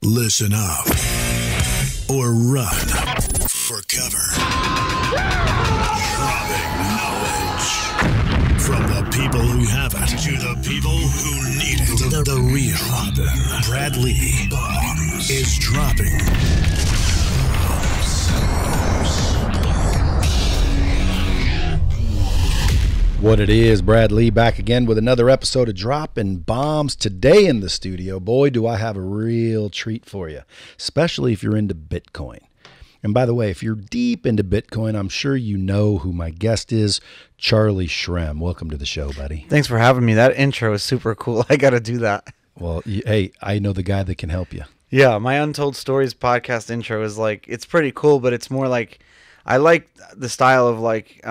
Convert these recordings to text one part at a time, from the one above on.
Listen up or run for cover. Dropping knowledge from the people who have it to the people who need it. The real Brad Lee Bombs is dropping What it is, Brad Lee back again with another episode of Dropping Bombs. Today in the studio, boy, do I have a real treat for you, especially if you're into Bitcoin. And by the way, if you're deep into Bitcoin, I'm sure you know who my guest is, Charlie Shrem. Welcome to the show, buddy. Thanks for having me. That intro is super cool. I got to do that. Well, hey, I know the guy that can help you. Yeah, my Untold Stories podcast intro is like, it's pretty cool, but it's more like, I like the style of like,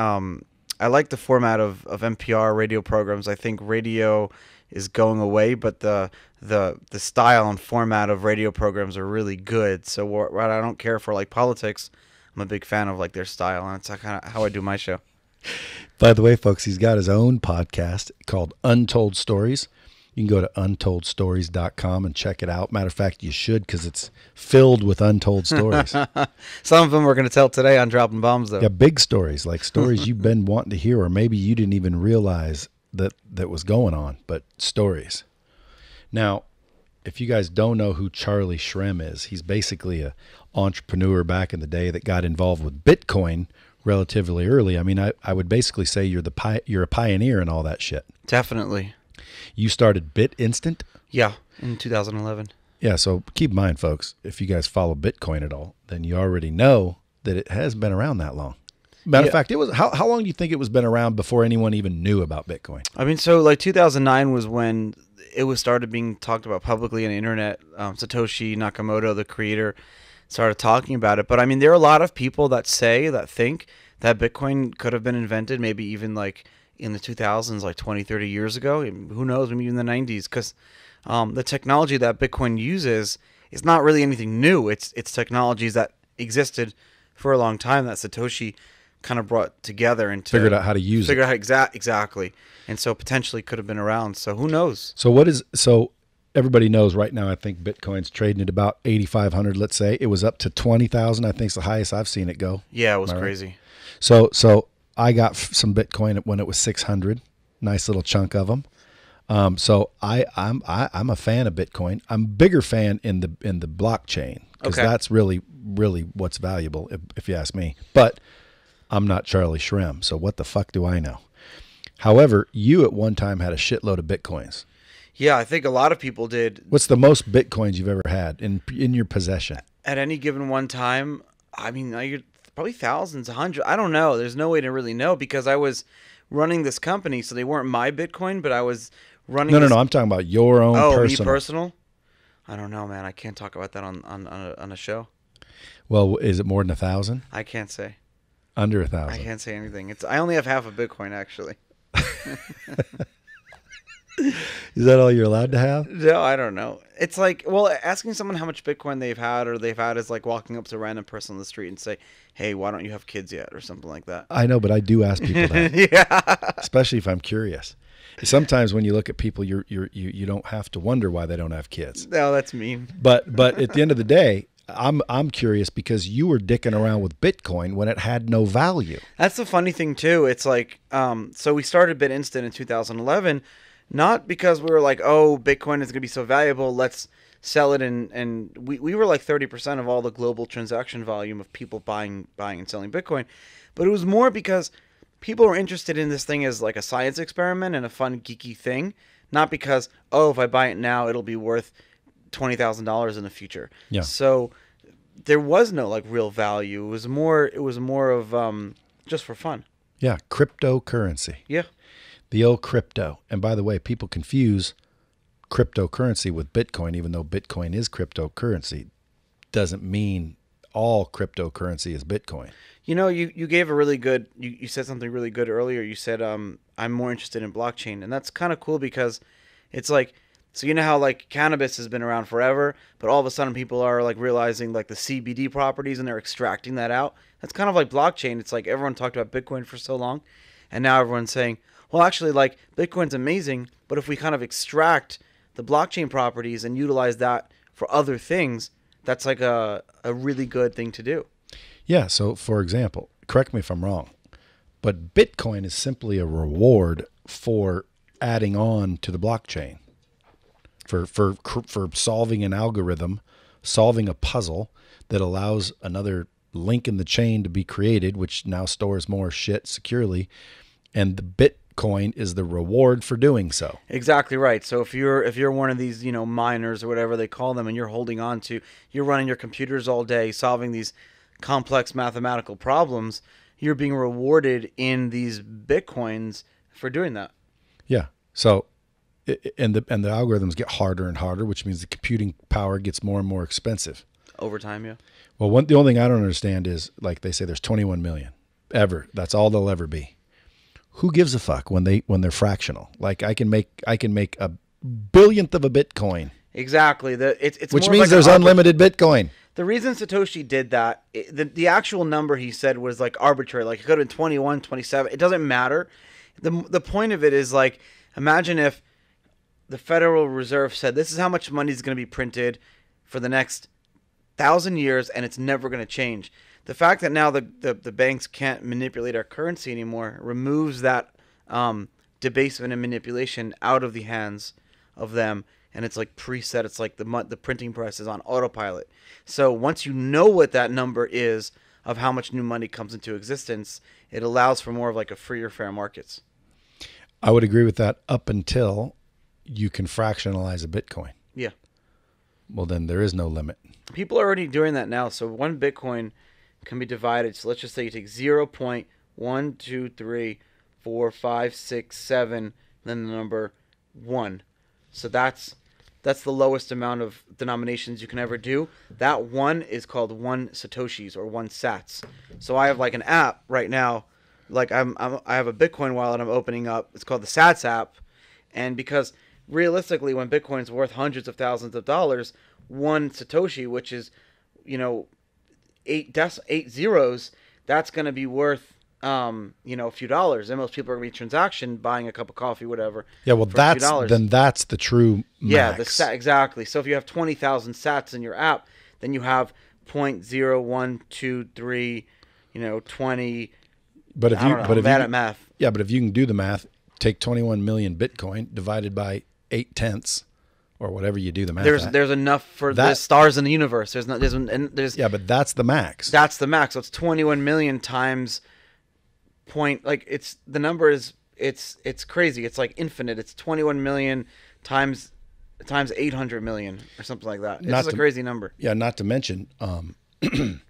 I like the format of NPR radio programs. I think radio is going away, but the style and format of radio programs are really good. So what I don't care for like politics, I'm a big fan of like their style, and it's kind of how I do my show. By the way, folks, he's got his own podcast called Untold Stories. You can go to untoldstories.com and check it out. Matter of fact, you should, because it's filled with untold stories. Some of them we're going to tell today on Dropping Bombs, though. Yeah, big stories, like stories you've been wanting to hear, or maybe you didn't even realize that was going on, but stories. Now, if you guys don't know who Charlie Shrem is, he's basically an entrepreneur back in the day that got involved with Bitcoin relatively early. I mean, I would basically say you're a pioneer in all that shit. Definitely. You started BitInstant? Yeah, in 2011. Yeah, so keep in mind, folks, if you guys follow Bitcoin at all, then you already know that it has been around that long. Matter of fact, it was how long do you think it was been around before anyone even knew about Bitcoin? I mean, so like 2009 was when it was started being talked about publicly on the internet. Satoshi Nakamoto, the creator, started talking about it. But I mean, there are a lot of people that think that Bitcoin could have been invented maybe even like in the 2000s, like 20, 30 years ago. Who knows, maybe in the 90s, because the technology that Bitcoin uses is not really anything new. It's technologies that existed for a long time that Satoshi kind of brought together and figured out how to use it. Exactly. And so potentially could have been around. So who knows? So everybody knows right now, I think Bitcoin's trading at about 8,500, let's say. It was up to 20,000, I think is the highest I've seen it go. Yeah, it was crazy. Right? So I got some Bitcoin when it was 600, nice little chunk of them. So I'm a fan of Bitcoin. I'm a bigger fan in the blockchain, because that's really what's valuable, if you ask me. But I'm not Charlie Shrem, so what the fuck do I know? However, you at one time had a shitload of Bitcoins. Yeah, I think a lot of people did. What's the most Bitcoins you've ever had in your possession? At any given one time, I mean, probably thousands, hundreds. I don't know. There's no way to really know, because I was running this company, so they weren't my Bitcoin, but I was running. No. I'm talking about your own personal. Me personal? I don't know, man. I can't talk about that on a show. Well, is it more than 1,000? I can't say. Under 1,000. I can't say anything. I only have half a Bitcoin, actually. Is that all you're allowed to have? No, I don't know. It's like, well, asking someone how much Bitcoin they've had is like walking up to a random person on the street and say, hey, why don't you have kids yet, or something like that. I know, but I do ask people that. Yeah. Especially if I'm curious. Sometimes when you look at people, you don't have to wonder why they don't have kids. No, that's mean. But at the end of the day, I'm curious, because you were dicking around with Bitcoin when it had no value. That's the funny thing too. It's like, so we started BitInstant in 2011, not because we were like, oh, Bitcoin is going to be so valuable, let's sell it. And we were like 30% of all the global transaction volume of people buying and selling Bitcoin. But it was more because people were interested in this thing as like a science experiment and a fun, geeky thing. Not because, oh, if I buy it now, it'll be worth $20,000 in the future. Yeah. So there was no like real value. It was more of just for fun. Yeah. Cryptocurrency. Yeah. The old crypto. And by the way, people confuse cryptocurrency with Bitcoin, even though Bitcoin is cryptocurrency. Doesn't mean all cryptocurrency is Bitcoin. You know, you gave a really good, you said something really good earlier. You said, I'm more interested in blockchain. And that's kind of cool, because it's like, so you know how like cannabis has been around forever, but all of a sudden people are like realizing like the CBD properties, and they're extracting that out. That's kind of like blockchain. It's like everyone talked about Bitcoin for so long, and now everyone's saying, well, actually, like Bitcoin's amazing, but if we kind of extract the blockchain properties and utilize that for other things, that's like a really good thing to do. Yeah. So, for example, correct me if I'm wrong, but Bitcoin is simply a reward for adding on to the blockchain, for solving an algorithm, solving a puzzle that allows another link in the chain to be created, which now stores more shit securely, and the Bitcoin is the reward for doing so. Exactly right. So if you're one of these, miners or whatever they call them, and you're holding on to, you're running your computers all day solving these complex mathematical problems, you're being rewarded in these Bitcoins for doing that. Yeah. So, and the algorithms get harder and harder, which means the computing power gets more and more expensive Over time, yeah. Well, the only thing I don't understand is, like they say, there's 21 million ever. That's all there'll ever be. Who gives a fuck when they're fractional? Like I can make a billionth of a Bitcoin. Exactly. It's which more means like there's unlimited Bitcoin. The reason Satoshi did that, the actual number he said was like arbitrary. Like it could have been 21, 27. It doesn't matter. The point of it is like, imagine if the Federal Reserve said this is how much money is going to be printed for the next 1,000 years, and it's never going to change. The fact that now the banks can't manipulate our currency anymore removes that debasement and manipulation out of the hands of them, and it's like preset. It's like the printing press is on autopilot. So once you know what that number is of how much new money comes into existence, it allows for more of like a freer, fair markets. I would agree with that up until you can fractionalize a Bitcoin. Yeah. Well, then there is no limit. People are already doing that now. So one Bitcoin can be divided. So let's just say you take 0.1234567, then the number 1. So that's the lowest amount of denominations you can ever do. That 1 is called 1 Satoshis or 1 Sats. So I have like an app right now. Like I have a Bitcoin wallet I'm opening up. It's called the Sats app. And because realistically, when Bitcoin's worth hundreds of thousands of dollars, 1 Satoshi, which is, 8 zeros, that's going to be worth, a few dollars. And most people are going to be transaction buying a cup of coffee, whatever. Yeah, well, that's the true max. Yeah, exactly. So if you have 20,000 sats in your app, then you have 0.0123, 20. But if I'm bad at math. Yeah, but if you can do the math, take 21 million Bitcoin divided by 8/10 or whatever you do the math. There's enough for the stars in the universe. There's yeah, but that's the max. That's the max. So it's 21 million times point. Like it's crazy. It's like infinite. It's 21 million times 800 million or something like that. It's a crazy number. Yeah, not to mention the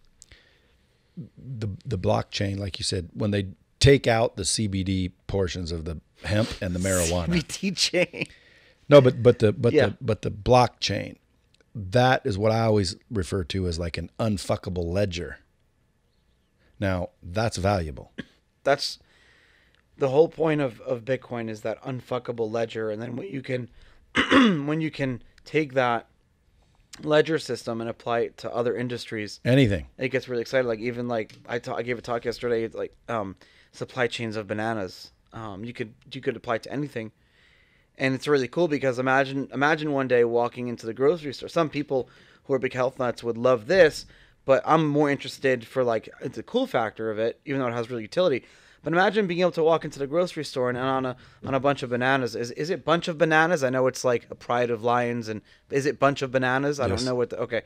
blockchain, like you said, when they take out the CBD portions of the hemp and the marijuana. CBD chain. No, but the blockchain, that is what I always refer to as like an unfuckable ledger. Now, that's valuable. That's the whole point of Bitcoin, is that unfuckable ledger. And then when you can take that ledger system and apply it to other industries, anything, it gets really exciting. Like even like I gave a talk yesterday, like supply chains of bananas. You could apply it to anything. And it's really cool because imagine one day walking into the grocery store. Some people who are big health nuts would love this, but I'm more interested for like it's a cool factor of it, even though it has real utility. But imagine being able to walk into the grocery store and on a bunch of bananas. Is it bunch of bananas? I know it's like a pride of lions, and is it bunch of bananas? I don't know what. Okay,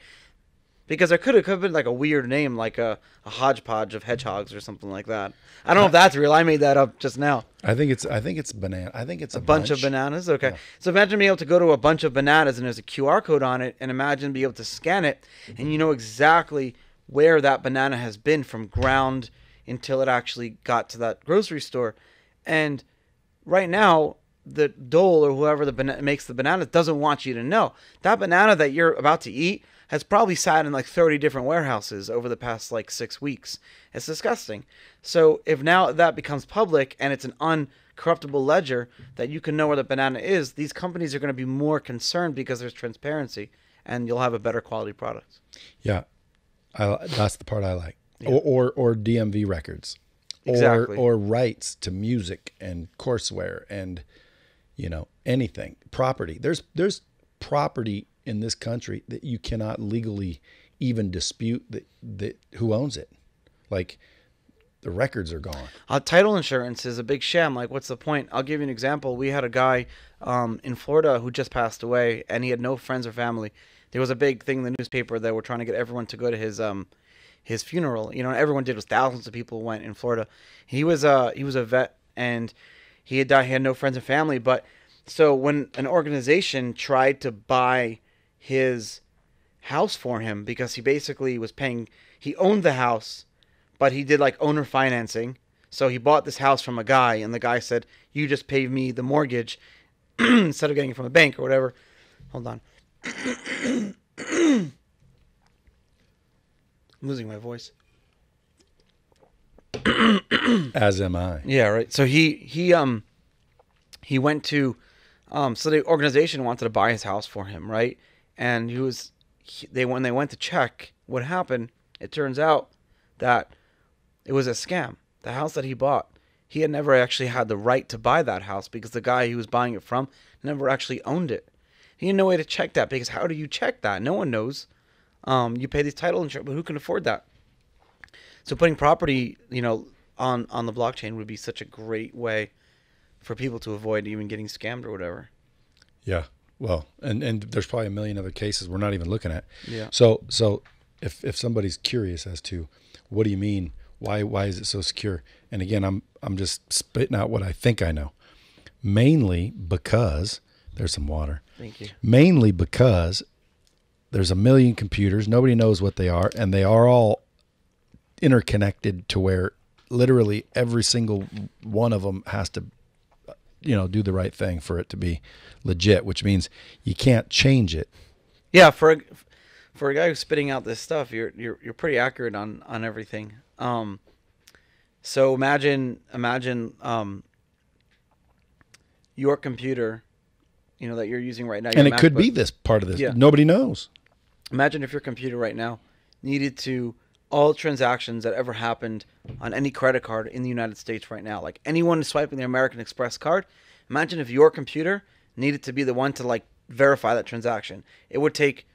because there could have been like a weird name, like a hodgepodge of hedgehogs or something like that. I don't know if that's real. I made that up just now. I think it's banana. I think it's a bunch of bananas. Okay, yeah. So imagine being able to go to a bunch of bananas and there's a QR code on it, and imagine being able to scan it, and you know exactly where that banana has been from ground until it actually got to that grocery store. And right now, the dole or whoever makes the banana doesn't want you to know. That banana that you're about to eat has probably sat in like 30 different warehouses over the past like 6 weeks. It's disgusting. So if now that becomes public and it's an uncorruptible ledger that you can know where the banana is, these companies are going to be more concerned because there's transparency, and you'll have a better quality product. Yeah, that's the part I like. Yeah. Or DMV records, exactly. or rights to music and courseware and anything, property. There's property in this country that you cannot legally even dispute that who owns it. Like, the records are gone. Title insurance is a big sham. Like, what's the point? I'll give you an example. We had a guy in Florida who just passed away, and he had no friends or family. There was a big thing in the newspaper that were trying to get everyone to go to his funeral. You know, and everyone did. It was thousands of people went in Florida. He was a vet, and he had died. He had no friends and family. But so when an organization tried to buy his house for him, because he basically was paying, he owned the house, but he did like owner financing. So he bought this house from a guy, and the guy said, "You just pay me the mortgage instead of getting it from a bank or whatever." Hold on. I'm losing my voice. As am I. Yeah, right. So he went to so the organization wanted to buy his house for him, right? And when they went to check what happened, it turns out that it was a scam. The house that he bought, he had never actually had the right to buy that house because the guy he was buying it from never actually owned it. He had no way to check that, because how do you check that? No one knows. You pay these title insurance, but who can afford that? So putting property, on the blockchain would be such a great way for people to avoid even getting scammed or whatever. Yeah. Well, and there's probably a million other cases we're not even looking at. Yeah. So if somebody's curious as to what do you mean, why is it so secure? And again, I'm just spitting out what I think I know. Mainly because there's some water. Thank you. Mainly because there's a million computers, nobody knows what they are, and they are all interconnected to where literally every single one of them has to do the right thing for it to be legit, which means you can't change it. Yeah, for a guy who's spitting out this stuff, you're pretty accurate on everything. So imagine your computer, that you're using right now. And it could be this part of this. Yeah. Nobody knows. Imagine if your computer right now needed to all transactions that ever happened on any credit card in the United States right now, like anyone swiping their American Express card. Imagine if your computer needed to be the one to verify that transaction. It would take,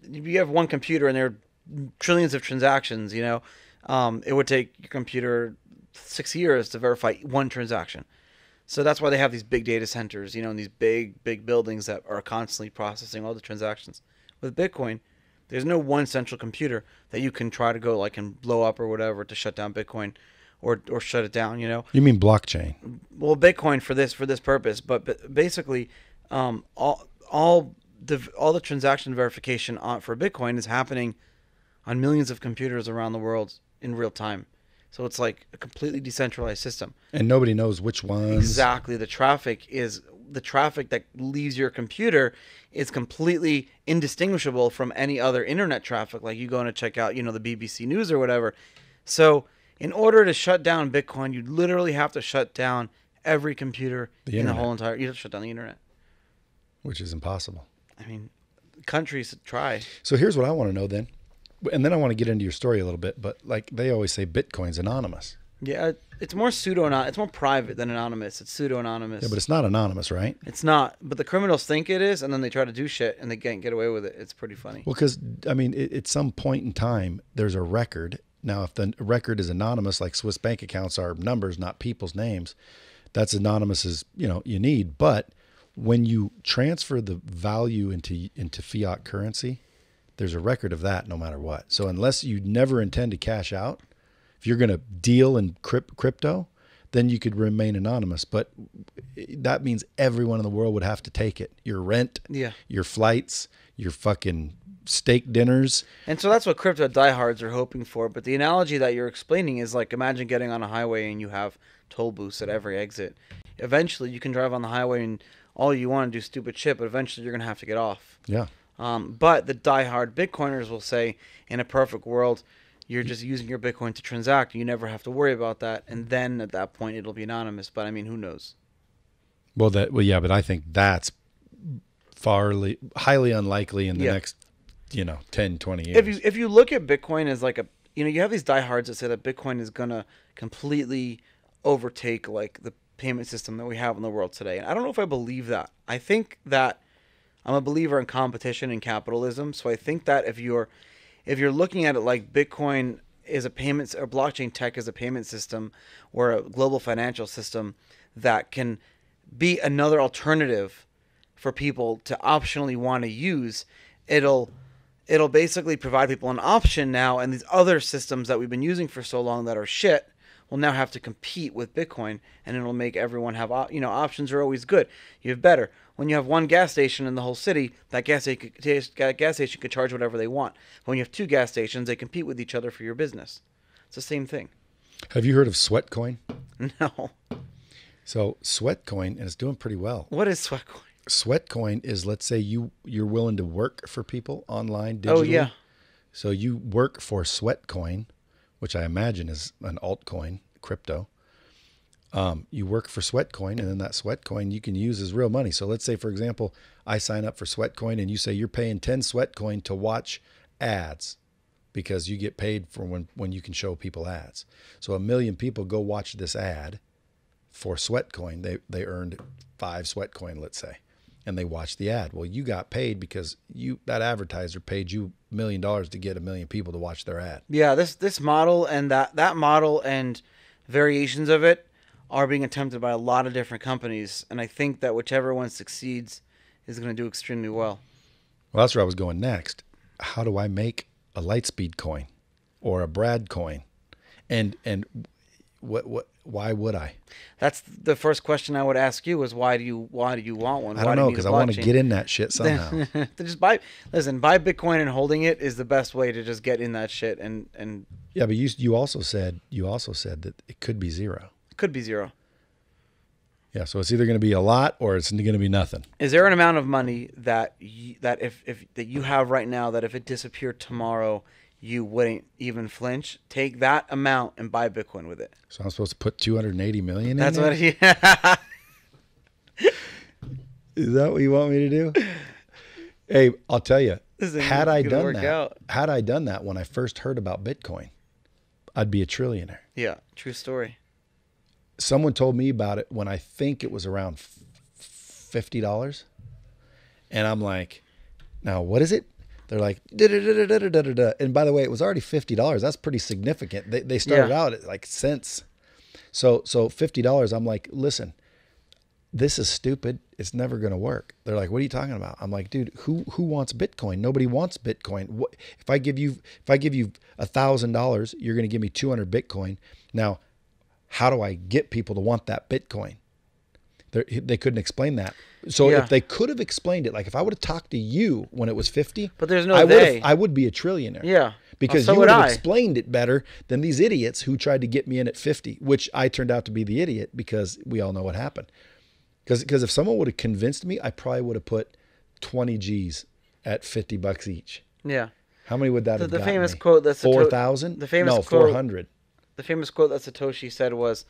if you have one computer and there are trillions of transactions, it would take your computer 6 years to verify one transaction. So that's why they have these big data centers, and these big buildings that are constantly processing all the transactions. With Bitcoin, there's no one central computer that you can try to go and blow up or whatever to shut down Bitcoin or shut it down, You mean blockchain? Well, Bitcoin for this purpose, but basically all the transaction verification for Bitcoin is happening on millions of computers around the world in real time. So it's like a completely decentralized system. And nobody knows which ones. Exactly. The traffic that leaves your computer is completely indistinguishable from any other internet traffic. Like you going to check out, the BBC News or whatever. So in order to shut down Bitcoin, you literally have to shut down every computer in the whole entire. You have to shut down the internet, which is impossible. I mean, countries try. So here's what I want to know then. And then I want to get into your story a little bit, but they always say Bitcoin's anonymous. Yeah, it's more it's more private than anonymous. It's pseudo-anonymous. Yeah, but it's not anonymous, right? It's not, but the criminals think it is, and then they try to do shit, and they can't get away with it. It's pretty funny. Well, because, at some point in time, there's a record. Now, if the record is anonymous, like Swiss bank accounts are numbers, not people's names, that's anonymous as, you need. But when you transfer the value into fiat currency, there's a record of that no matter what. So unless you never intend to cash out, if you're going to deal in crypto, then you could remain anonymous. But that means everyone in the world would have to take it. Your rent, your flights, your fucking steak dinners. And so that's what crypto diehards are hoping for. But the analogy that you're explaining is imagine getting on a highway and you have toll booths at every exit. Eventually you can drive on the highway and all you want to do stupid shit, but eventually you're going to have to get off. Yeah. But the diehard Bitcoiners will say, in a perfect world, you're just using your Bitcoin to transact. You never have to worry about that. And then at that point, it'll be anonymous. But who knows? Well, but I think that's highly unlikely in the next, 10, 20 years. If you look at Bitcoin as you have these diehards that say that Bitcoin is going to completely overtake the payment system that we have in the world today. And I don't know if I believe that. I think that I'm a believer in competition and capitalism. So I think that if you're looking at it like Bitcoin is a payments or blockchain tech is a payment system or a global financial system that can be another alternative for people to optionally want to use, it'll basically provide people an option now, and these other systems that we've been using for so long that are shit will now have to compete with Bitcoin, and it'll make everyone have, options are always good. You have better. When you have one gas station in the whole city, that gas station could charge whatever they want. When you have two gas stations, they compete with each other for your business. It's the same thing. Have you heard of Sweatcoin? No. So Sweatcoin, and it's doing pretty well. What is Sweatcoin? Sweatcoin is, let's say you're willing to work for people online digitally. Oh, yeah. So you work for Sweatcoin, which I imagine is an altcoin, crypto. You work for Sweatcoin, and then that Sweatcoin you can use as real money. So let's say, for example, I sign up for Sweatcoin, and you say you're paying 10 Sweatcoin to watch ads because you get paid for when you can show people ads. So 1 million people go watch this ad for Sweatcoin. They earned 5 Sweatcoin, let's say, and they watched the ad. Well, you got paid because that advertiser paid you $1 million to get 1 million people to watch their ad. Yeah, this model and that model and variations of it are being attempted by a lot of different companies, and I think that whichever one succeeds is going to do extremely well. Well, that's where I was going next. How do I make a Lightspeed coin or a Brad coin? And why would I? That's the first question I would ask you is why do you want one? I don't know, because I want to get in that shit somehow. Just buy Bitcoin and holding it is the best way to just get in that shit and yeah, but you also said that it could be zero. It could be zero. Yeah, so it's either going to be a lot or it's going to be nothing. Is there an amount of money that you have right now that if it disappeared tomorrow you wouldn't even flinch? Take that amount and buy Bitcoin with it. So I'm supposed to put 280 million in That's there? what yeah. Is that what you want me to do? Hey, I'll tell you, had I done that when I first heard about Bitcoin, I'd be a trillionaire. Yeah, true story. Someone told me about it when I think it was around $50. And I'm like, now what is it? They're like, da-da-da-da-da-da-da. And by the way, it was already $50. That's pretty significant. They started out at like cents. So $50, I'm like, listen, this is stupid. It's never going to work. They're like, what are you talking about? I'm like, dude, who wants Bitcoin? Nobody wants Bitcoin. What, if I give you $1,000, you're going to give me 200 Bitcoin. Now, how do I get people to want that Bitcoin? They couldn't explain that. So if they could have explained it, like if I would have talked to you when it was 50, but there's no I would be a trillionaire. Yeah. Because you would have explained it better than these idiots who tried to get me in at 50, which I turned out to be the idiot because we all know what happened. Because if someone would have convinced me, I probably would have put 20 G's at $50 each. Yeah. How many would that have the gotten famous me? quote that's 4,000? The famous no, quote, 400. The famous quote that Satoshi said was,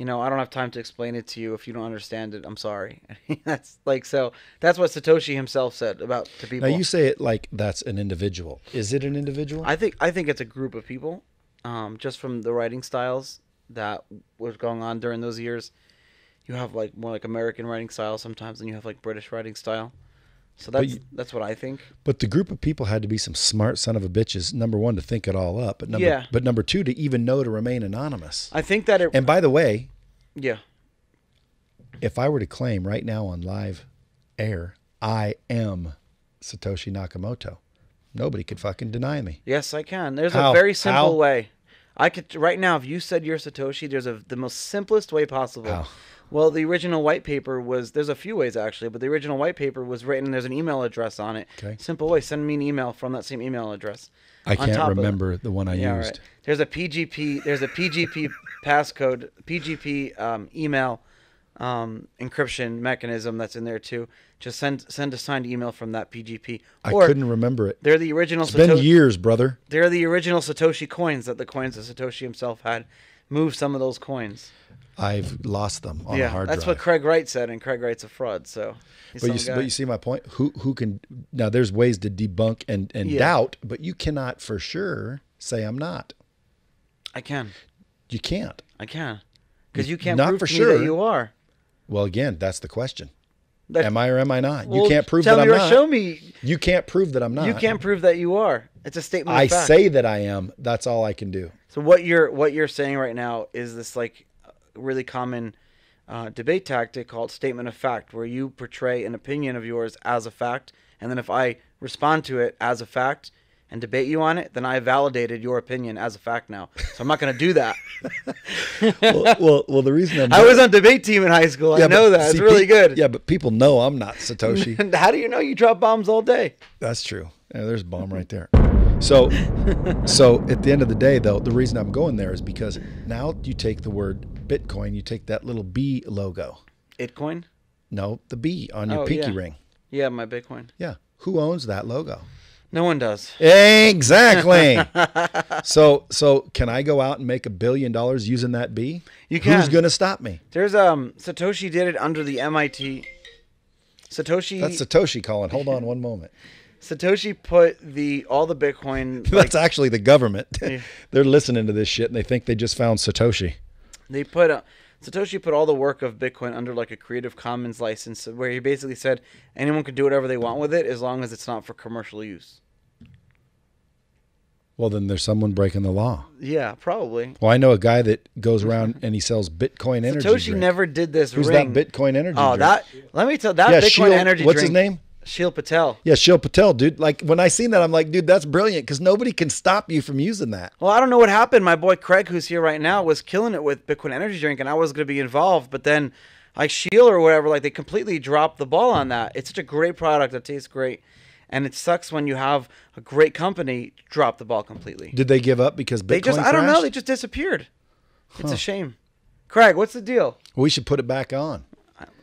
I don't have time to explain it to you. If you don't understand it, I'm sorry. That's what Satoshi himself said to people. Now you say it like that's an individual. Is it an individual? I think it's a group of people, just from the writing styles that was going on during those years. You have like more like American writing style sometimes, and you have like British writing style. So that's what I think. But the group of people had to be some smart son of a bitches. Number one, to think it all up, but number two, to even know to remain anonymous. I think that and by the way, yeah, if I were to claim right now on live air, I am Satoshi Nakamoto, nobody could fucking deny me. Yes, I can. There's a very simple way. I could right now. If you said you're Satoshi, there's the most simplest way possible. How? Well, the original white paper there's a few ways actually, but the original white paper was written, there's an email address on it. Okay. Simple way, send me an email from that same email address. I can't remember the one I used. Right. There's a PGP passcode, PGP email encryption mechanism that's in there too. Just send a signed email from that PGP. I couldn't remember it. They're the original It's been years, brother. They're the original Satoshi coins that Satoshi himself had. Moved some of those coins. I've lost them on a hard drive. That's what Craig Wright said, and Craig Wright's a fraud. So, but you see my point. Who can now? There's ways to debunk and doubt, but you cannot for sure say I'm not. I can. You can't. I can, because you can't not prove for to sure me that you are. Well, again, that's the question. Am I or am I not? Well, you can't prove tell that me I'm or not. show me. You can't prove that I'm not. You can't prove that you are. It's a statement I of fact. say that I am. That's all I can do. So what you're saying right now is this like really common debate tactic called statement of fact, where you portray an opinion of yours as a fact, and then if I respond to it as a fact and debate you on it, then I validated your opinion as a fact now. So I'm not going to do that. well, the reason I was on debate team in high school. I know that. It's really good. Yeah, but people know I'm not Satoshi. How do you know you drop bombs all day? That's true. Yeah, there's a bomb right there. So at the end of the day, though, the reason I'm going there is because now you take the word Bitcoin, you take that little B logo. Itcoin? No, the B on your pinky ring. Yeah, my Bitcoin. Yeah. Who owns that logo? No one does. Exactly. So can I go out and make $1 billion using that B? You can. Who's going to stop me? There's Satoshi did it under the MIT. Satoshi. That's Satoshi calling. Hold on one moment. Satoshi put all the Bitcoin. That's actually the government. They're listening to this shit and they think they just found Satoshi. They put Satoshi put all the work of Bitcoin under like a Creative Commons license, where he basically said anyone can do whatever they want with it as long as it's not for commercial use. Well, then there's someone breaking the law. Yeah, probably. Well, I know a guy that goes around and he sells Bitcoin energy Satoshi drink. never did this. Who's ring. that Bitcoin energy Oh, drink? let me tell that Bitcoin Shield, energy what's drink. his name? Shil Patel. Yeah, Shil Patel, dude. Like when I seen that, I'm like, dude, that's brilliant because nobody can stop you from using that. Well, I don't know what happened. My boy Craig, who's here right now, was killing it with Bitcoin energy drink, and I was going to be involved. But then, like Shield or whatever, like they completely dropped the ball on that. It's such a great product that tastes great, and it sucks when you have a great company drop the ball completely. Did they give up because Bitcoin I don't know. crashed? They just disappeared. It's a shame. Craig, what's the deal? We should put it back on.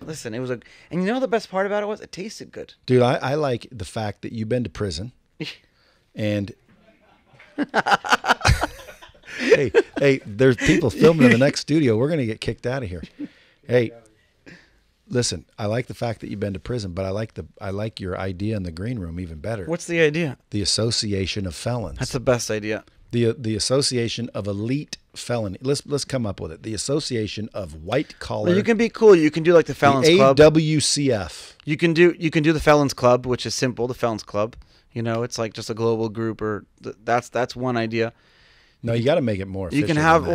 Listen, it was and you know the best part about it was it tasted good. Dude, I like the fact that you've been to prison and hey, there's people filming in the next studio. We're going to get kicked out of here. Hey, listen, I like the fact that you've been to prison, but I like your idea in the green room even better. What's the idea? The Association of Felons. That's the best idea. The Association of Elite Felony. Let's come up with it. The Association of White Collar. Well, you can be cool. You can do like the Felons Club. AWCF. You can do the Felons Club, which is simple. The Felons Club. You know, it's like just a global group, or that's one idea. No, you got to make it more. You can have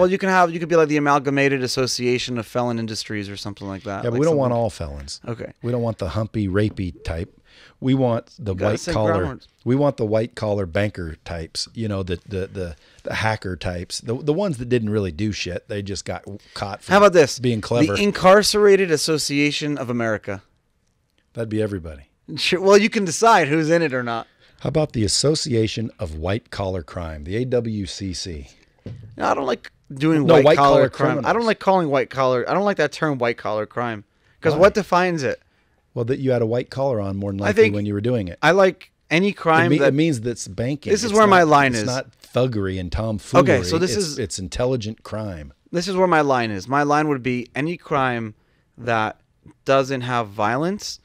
you could be like the Amalgamated Association of Felon Industries or something like that. Yeah, but like we don't want all felons. Okay. We don't want the humpy, rapey type. We want the white collar. groundwork. We want the white collar banker types. You know, the hacker types. The ones that didn't really do shit. They just got caught. For How about this? Being clever. The Incarcerated Association of America. That'd be everybody. Sure. Well, you can decide who's in it or not. How about the Association of White Collar Crime, the AWCC? No, I don't like doing No, white collar crime. criminals. I don't like calling white collar. I don't like that term white collar crime because what defines it? Well, that you had a white collar on more than likely think when you were doing it. I like any crime It means that's banking. This is It's where my not- line is. It's not thuggery and tomfoolery. Okay, so it's intelligent crime. This is where my line is. My line would be any crime that doesn't have violence,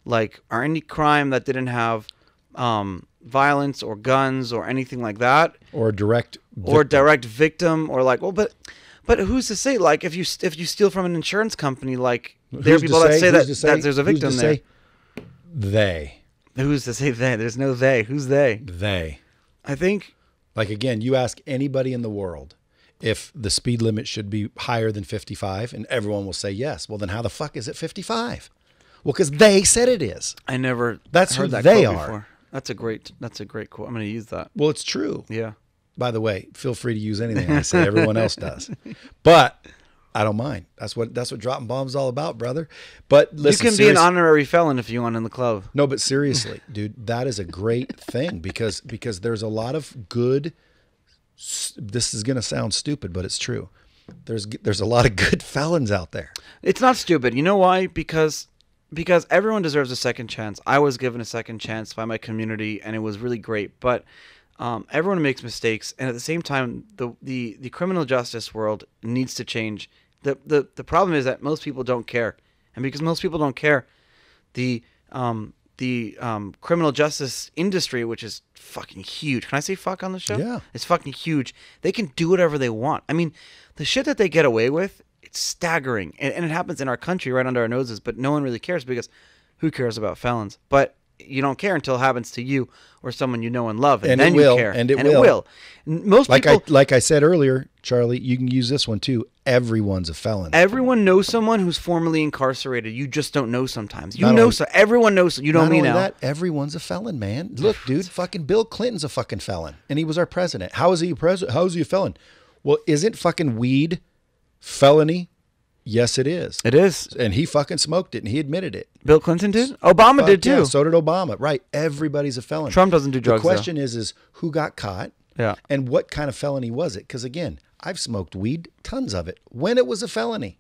or any crime that didn't have violence or guns or anything like that, Or direct victim, or but who's to say? Like if you steal from an insurance company, like there are Who's to people that say Who's to that there's a victim Who's to there. say? They. Who's to say they? There's no they. Who's they? They. I think. Like again, you ask anybody in the world if the speed limit should be higher than 55, and everyone will say yes. Well, then how the fuck is it 55? Well, because they said it is. I never. That's heard who that they quote are. Before. That's a great quote. I'm going to use that. Well, it's true. Yeah. By the way, feel free to use anything I say. Everyone else does, but I don't mind. That's what dropping bombs is all about, brother. But listen, you can be an honorary felon if you want in the club. No, but seriously, dude, that is a great thing because there's a lot of good. This is gonna sound stupid, but it's true. There's a lot of good felons out there. It's not stupid. You know why? Because everyone deserves a second chance. I was given a second chance by my community, and it was really great. But everyone makes mistakes, and at the same time, the criminal justice world needs to change. The problem is that most people don't care, and because most people don't care, the criminal justice industry, which is fucking huge. Can I say fuck on the show? Yeah, it's fucking huge. They can do whatever they want. I mean, the shit that they get away with, it's staggering, and it happens in our country right under our noses. But no one really cares because Who cares about felons? But you don't care until it happens to you or someone you know and love, and And then it will, you care. and it will. Most Like people, like I said earlier, Charlie, you can use this one too. Everyone's a felon. everyone knows someone who's formerly incarcerated. You just don't know sometimes. You Not know, only- so everyone knows. You know Not me only now. that, everyone's a felon, man. Look, dude, fucking Bill Clinton's a fucking felon, and he was our president. How is he a president? How is he a felon? Well, isn't fucking weed felony? Yes, it is. It is. And he fucking smoked it, and he admitted it. Bill Clinton did. Obama Fuck did too. yeah, so did Obama. Right. Everybody's a felon. Trump doesn't do drugs, The question is who got caught? Yeah. And what kind of felony was it? Because again, I've smoked weed, tons of it, when it was a felony.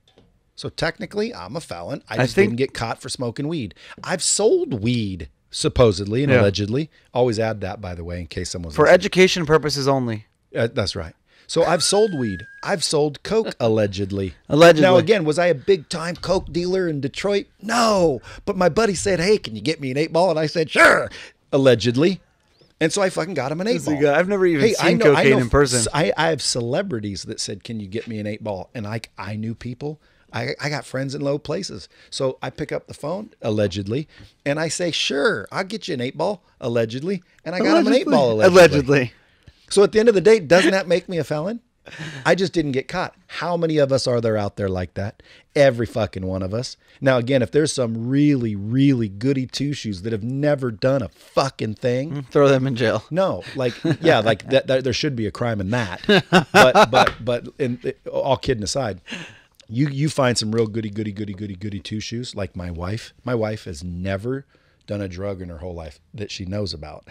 So technically, I'm a felon. I just didn't get caught for smoking weed. I've sold weed, supposedly and allegedly. Always add that, by the way, in case someone's For listening. education purposes only. That's right. So I've sold weed. I've sold coke allegedly. Allegedly. Now again, was I a big time coke dealer in Detroit? No. But my buddy said, "Hey, can you get me an 8-ball?" And I said, "Sure." Allegedly. And so I fucking got him an 8-ball. I've never even seen cocaine in person. I have celebrities that said, "Can you get me an 8-ball?" And I knew people. I got friends in low places. So I pick up the phone, allegedly, and I say, "Sure, I'll get you an 8-ball," allegedly. And I got him an 8-ball, allegedly. So at the end of the day, doesn't that make me a felon? I just didn't get caught. How many of us are there out there like that? Every fucking one of us. Now, again, if there's some really, really goody two-shoes that have never done a fucking thing, Throw them in jail. no, like, yeah, like that there should be a crime in that. But all kidding aside, you find some real goody two-shoes, like my wife. My wife has never done a drug in her whole life that she knows about.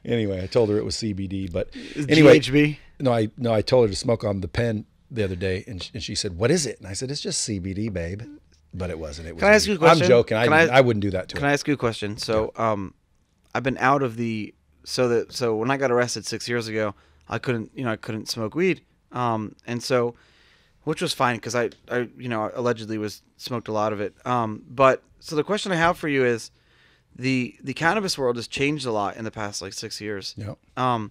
Anyway, I told her it was CBD, but anyway, GHB? No, I told her to smoke on the pen the other day, and she said, "What is it?" And I said, "It's just CBD, babe." But it wasn't. It was. Can I ask you a question? I'm joking. Can I wouldn't do that to Can her. I ask you a question? So, I've been out of the so when I got arrested 6 years ago, I couldn't smoke weed, and so, which was fine because I allegedly smoked a lot of it. But so the question I have for you is, the cannabis world has changed a lot in the past like 6 years. Yeah.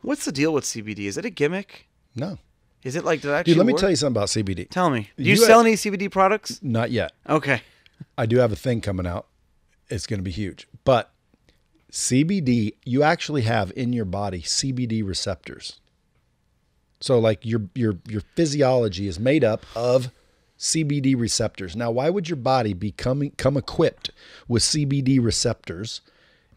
What's the deal with CBD? Is it a gimmick? No. Is it like did it actually Dude, let me work? tell you something about CBD. Tell me. Do you You sell any CBD products? Not yet. Okay. I do have a thing coming out. It's going to be huge. But CBD, you actually have in your body CBD receptors. So like your physiology is made up of CBD receptors. Now, why would your body become equipped with CBD receptors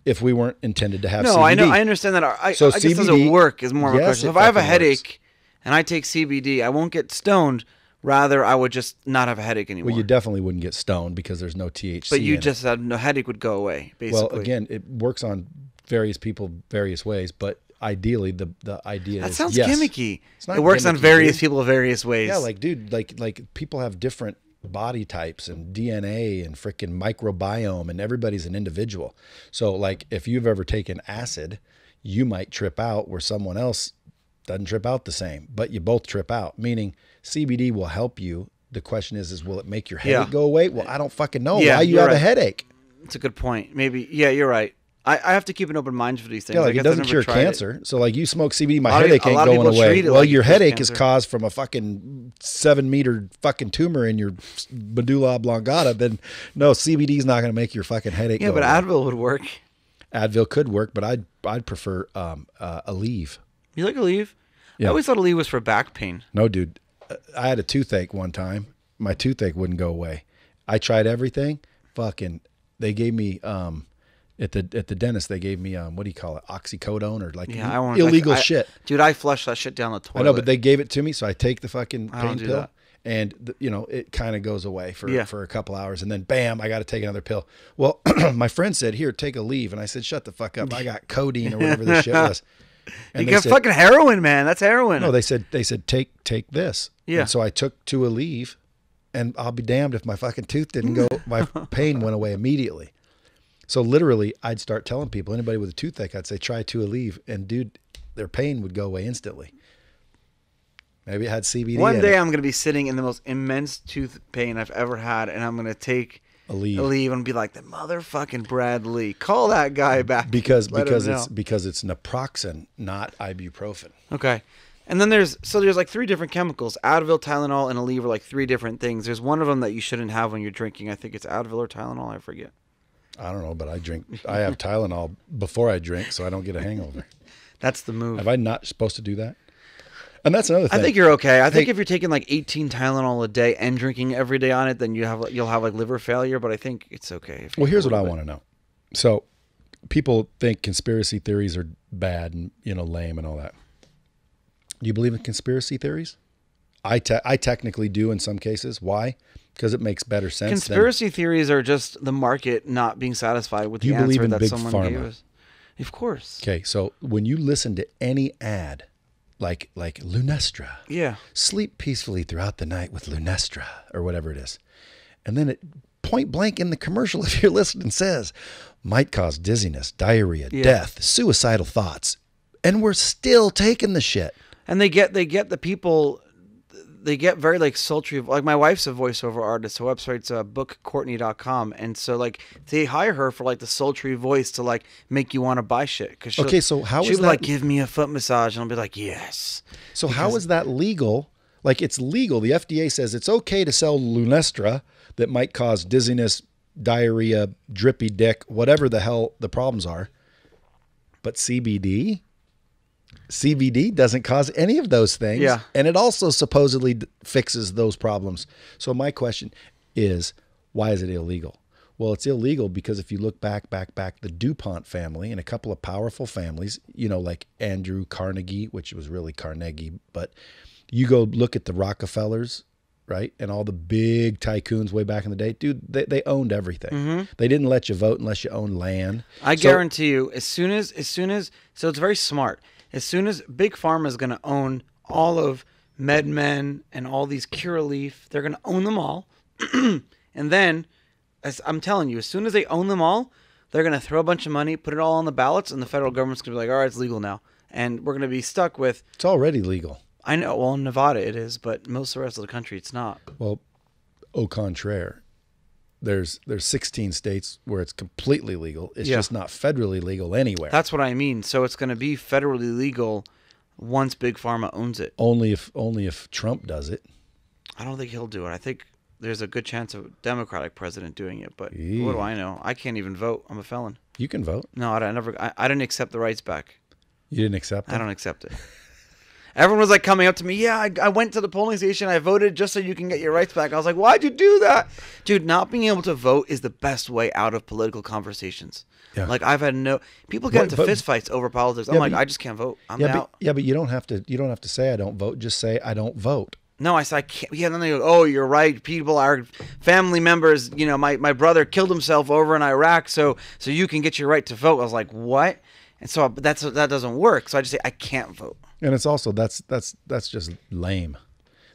if we weren't intended to have CBD? No, I know. I understand that. I guess does it work is more of a Yes, question. it If I have a fucking headache works. and I take CBD, I won't get stoned. Rather, I would just not have a headache anymore. Well, you definitely wouldn't get stoned because there's no THC. But you in it. just said no headache would go away, basically. Well, again, it works on various people various ways, but ideally the idea that is sounds yes. gimmicky. It's not It works on gimmicky, various dude. people various ways. Yeah, like dude, like people have different body types and DNA and freaking microbiome, and everybody's an individual. So like if you've ever taken acid, you might trip out where someone else doesn't trip out the same, but you both trip out, meaning CBD will help you. The question is will it make your headache go away? Well, I don't fucking know Yeah, why you you're have a right. headache. It's a good point. Maybe. Yeah, you're right. I have to keep an open mind for these things. Yeah, I like it guess I've doesn't never cure tried it. cancer. So like you smoke CBD, my A lot of- headache a ain't lot of going people away. treat it Well, like it your cures headache is cancer. caused from a fucking 7-meter fucking tumor in your medulla oblongata. Then no, CBD is not going to make your fucking headache. Yeah, go but away. Advil would work. Advil could work, but I'd prefer Aleve. You like Aleve? Yeah. I always thought Aleve was for back pain. No, dude, I had a toothache one time. My toothache wouldn't go away. I tried everything. Fucking, they gave me at the dentist. They gave me what do you call it? Oxycodone or like Yeah, I want illegal shit. Dude, I flush that shit down the toilet. I know, but they gave it to me, so I take the fucking I don't pain do pill, that. and it kind of goes away for Yeah. a couple hours, and then bam, I got to take another pill. Well, my friend said, "Here, take a leave," and I said, "Shut the fuck up! I got codeine or whatever this shit was." And You they got said, fucking heroin, man. That's heroin. no, they said take this. Yeah. And so I took to a leave, and I'll be damned if my fucking tooth didn't go. My pain went away immediately. So literally, I'd start telling people, anybody with a toothache, I'd say, try to Aleve. And dude, their pain would go away instantly. Maybe it had CBD One in day it. I'm going to be sitting in the most immense tooth pain I've ever had, and I'm going to take Aleve. and be like, the motherfucking Brad Lee. Call that guy back. Because Let him know. it's naproxen, not ibuprofen. Okay. And then there's like 3 different chemicals. Advil, Tylenol, and Aleve are like 3 different things. There's one of them that you shouldn't have when you're drinking. I think it's Advil or Tylenol. I forget. I don't know, but I have Tylenol before I drink so I don't get a hangover. That's the move. Have I not supposed to do that? And that's another thing. I think you're okay. I think if you're taking like 18 Tylenol a day and drinking every day on it, then you'll have like liver failure, but I think it's okay. Well, here's what I want to know. So people think conspiracy theories are bad and, lame and all that. Do you believe in conspiracy theories? I technically do in some cases. Why? Because it makes better sense. Conspiracy theories are just the market not being satisfied with the answer that someone gave us. Of course. Okay, so when you listen to any ad, like Lunestra, sleep peacefully throughout the night with Lunestra or whatever it is, and then it point blank in the commercial, if you're listening, says might cause dizziness, diarrhea, death, suicidal thoughts, and we're still taking the shit. And they get the people, they get very like sultry. Like my wife's a voiceover artist. Her website's bookcourtney.com. And so like they hire her for like the sultry voice to like make you want to buy shit. Cause so how is she'll that? Be like, give me a foot massage. And I'll be like, yes. So how is that legal? Like it's legal. The FDA says it's okay to sell Lunestra that might cause dizziness, diarrhea, drippy dick, whatever the hell the problems are. But CBD doesn't cause any of those things. Yeah. And it also supposedly fixes those problems. So my question is, why is it illegal? Well, it's illegal because if you look back, the DuPont family and a couple of powerful families, like Andrew Carnegie, which was really Carnegie, but you go look at the Rockefellers, right? And all the big tycoons way back in the day, dude, they owned everything. Mm-hmm. They didn't let you vote unless you owned land. I guarantee you, as soon as, so it's very smart. As soon as Big Pharma is going to own all of MedMen and all these Curaleaf, they're going to own them all. And then, as I'm telling you, as soon as they own them all, they're going to throw a bunch of money, put it all on the ballots, and the federal government's going to be like, all right, it's legal now. And we're going to be stuck with... It's already legal. I know. Well, in Nevada it is, but most of the rest of the country it's not. Well, au contraire. There's 16 states where it's completely legal. It's just not federally legal anywhere. That's what I mean. So it's going to be federally legal once Big Pharma owns it. Only if Trump does it. I don't think he'll do it. I think there's a good chance of a Democratic president doing it. But what do I know? I can't even vote. I'm a felon. You can vote. No, I didn't accept the rights back. You didn't accept it? I don't accept it. Everyone was like coming up to me. Yeah, I went to the polling station. I voted just so you can get your rights back. I was like, why'd you do that? Dude, not being able to vote is the best way out of political conversations. Yeah. Like I've had people get into fistfights over politics. I'm like, I just can't vote. I'm out. But you don't have to say I don't vote. Just say I don't vote. No, I said I can't. Yeah, then they go, oh, you're right. People are family members. My brother killed himself over in Iraq, so you can get your right to vote. I was like, what? And so that doesn't work. So I just say I can't vote. And it's also that's just lame.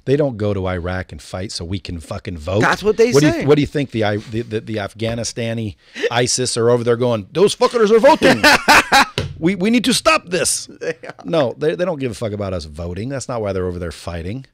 They don't go to Iraq and fight so we can fucking vote. That's what they say. What do you think the Afghanistani ISIS are over there going? Those fuckers are voting. we need to stop this. No, they don't give a fuck about us voting. That's not why they're over there fighting.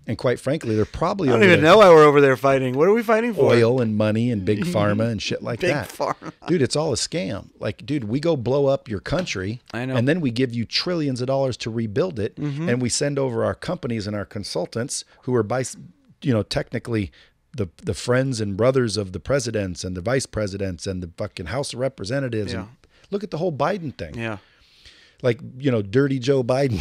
And quite frankly, they're probably I don't even know why we're over there fighting. What are we fighting for? Oil and money and big pharma and shit like that. Big pharma. Dude, it's all a scam. Like, dude, we go blow up your country. I know. And then we give you trillions of dollars to rebuild it. Mm-hmm. And we send over our companies and our consultants who are technically the friends and brothers of the presidents and the vice presidents and the fucking House of Representatives. Yeah. And look at the whole Biden thing. Yeah. Like, Dirty Joe Biden.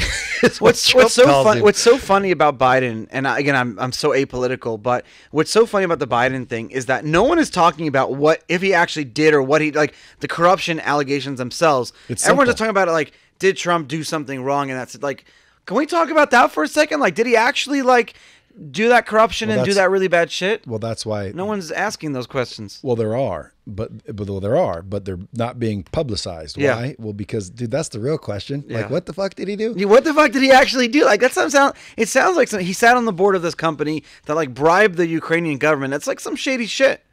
What's so funny about Biden, and I'm so apolitical, but what's so funny about the Biden thing is that no one is talking about what if he actually did or what he like the corruption allegations themselves. Everyone's just talking about it like, did Trump do something wrong? And that's like, can we talk about that for a second? Like, did he actually like do that corruption and do that really bad shit? Well, that's why no one's asking those questions. Well, there are, but they're not being publicized. Yeah. Why? Well, because dude, that's the real question. Yeah. Like, what the fuck did he do? What the fuck did he actually do? Like, that sounds. It sounds like he sat on the board of this company that like bribed the Ukrainian government. That's like some shady shit.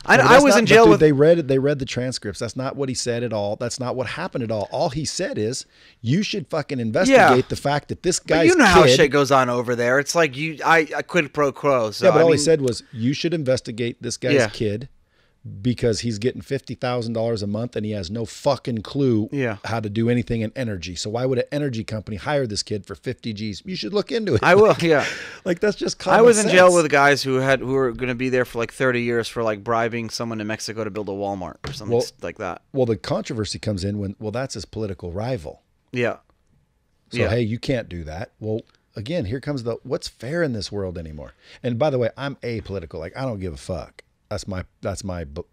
I was in jail with. They read the transcripts. That's not what he said at all. That's not what happened at all. All he said is you should fucking investigate the fact that this guy's kid. How shit goes on over there. It's like I quid pro quo. So yeah, but all he said was you should investigate this guy's kid because he's getting $50,000 a month and he has no fucking clue how to do anything in energy. So why would an energy company hire this kid for 50 G's? You should look into it. I will, yeah. Like, that's just common I was sense. in jail with guys who were going to be there for like 30 years for like bribing someone in Mexico to build a Walmart or something like that. Well, the controversy comes in when, that's his political rival. Yeah. So, hey, you can't do that. Well, again, here comes what's fair in this world anymore. And by the way, I'm apolitical. Like, I don't give a fuck. That's my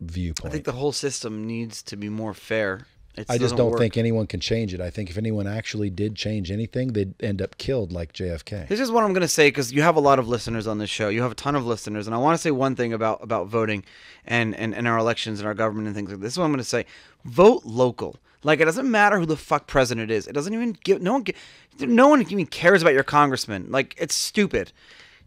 viewpoint. I think the whole system needs to be more fair. I just don't think anyone can change it. I think if anyone actually did change anything, they'd end up killed like JFK. This is what I'm going to say, because you have a lot of listeners on this show. You have a ton of listeners, and I want to say one thing about voting and our elections and our government and things like this. This is what I'm going to say. Vote local. Like, it doesn't matter who the fuck president is. It doesn't even no one even cares about your congressman. Like, it's stupid.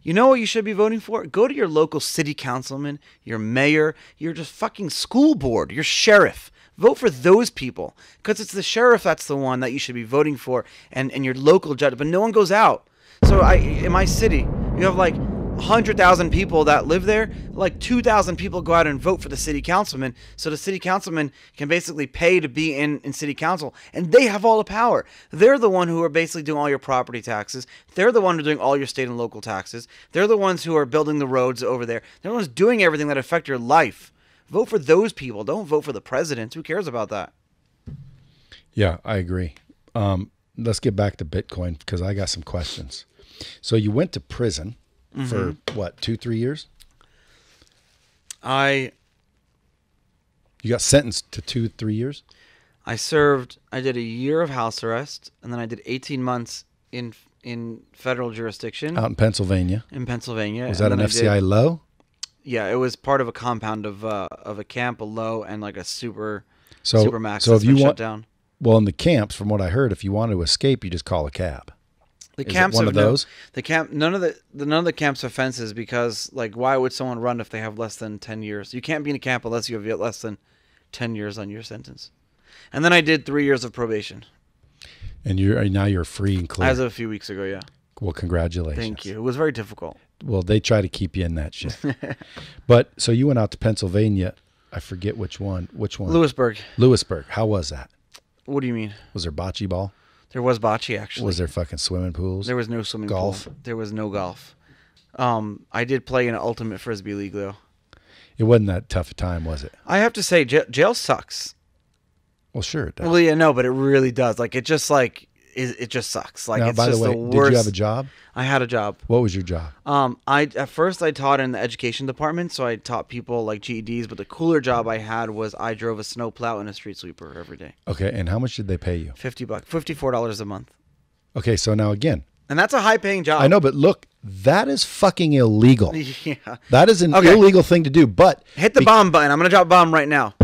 You know what you should be voting for? Go to your local city councilman, your mayor, your just fucking school board, your sheriff. Vote for those people, because it's the sheriff that's the one that you should be voting for, and your local judge. But no one goes out. So in my city, you have like 100,000 people that live there. Like 2,000 people go out and vote for the city councilman. So the city councilman can basically pay to be in city council, and they have all the power. They're the one who are basically doing all your property taxes. They're the one who are doing all your state and local taxes. They're the ones who are building the roads over there. They're the ones doing everything that affect your life. Vote for those people. Don't vote for the president. Who cares about that? Yeah, I agree. Let's get back to Bitcoin, because I got some questions. So you went to prison for what, 2-3 years? You got sentenced to 2-3 years? I did a year of house arrest, and then I did 18 months in federal jurisdiction. Out in Pennsylvania. Was that an FCI low? Yeah, it was part of a compound of a camp, a low, and like a super max. So if you shut down. Well, in the camps, from what I heard, if you wanted to escape, you just call a cab. The camps one of those. The camp. None of the camps have fences, because like, why would someone run if they have less than 10 years? You can't be in a camp unless you have less than 10 years on your sentence. And then I did 3 years of probation. And now you're free and clear. As of a few weeks ago, yeah. Well, congratulations. Thank you. It was very difficult. Well, they try to keep you in that shit. But so you went out to Pennsylvania. I forget which one. Lewisburg. How was that? What do you mean? Was there bocce ball? There was bocce, actually. Was there fucking swimming pools? There was no swimming pool. Golf? There was no golf. I did play in an ultimate frisbee league, though. It wasn't that tough a time, was it? I have to say, jail sucks. Well, sure it does. Well, yeah, no, but it really does. Like, it just sucks. Like, now, it's by just the way, the worst. did you have a job? I had a job. What was your job? At first I taught in the education department, so I taught people like GEDs. But the cooler job I had was I drove a snowplow and a street sweeper every day. Okay, and how much did they pay you? $50, $54 a month. Okay, so now again, and that's a high-paying job. I know, but look, that is fucking illegal. Yeah, that is an illegal thing to do. But hit the bomb button. I'm gonna drop a bomb right now.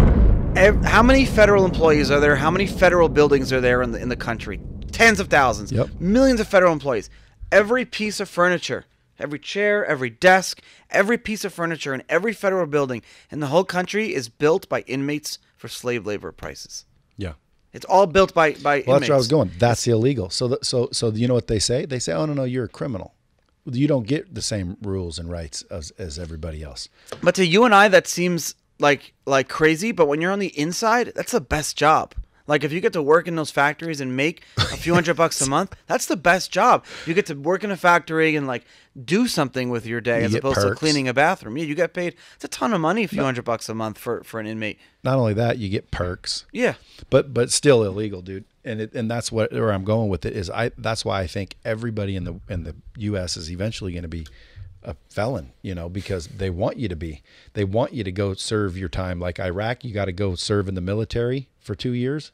How many federal employees are there? How many federal buildings are there in the country? Tens of thousands. Yep. Millions of federal employees. Every piece of furniture, every chair, every desk, every piece of furniture in every federal building in the whole country is built by inmates for slave labor prices. Yeah. It's all built by inmates. Well, that's where I was going. That's illegal. So you know what they say? They say, oh, no, you're a criminal. You don't get the same rules and rights as everybody else. But to you and I, that seems like crazy. But when you're on the inside, that's the best job. Like, if you get to work in those factories and make a few $100 a month, that's the best job. You get to work in a factory and like do something with your day as opposed to cleaning a bathroom. Yeah, you get paid. It's a ton of money, a few $100 a month for an inmate. Not only that, you get perks. Yeah, but still illegal, dude. And that's where I'm going with it is that's why I think everybody in the U.S. is eventually going to be a felon, because they want you to be. They want you to go serve your time. Like Iraq, you got to go serve in the military for 2 years.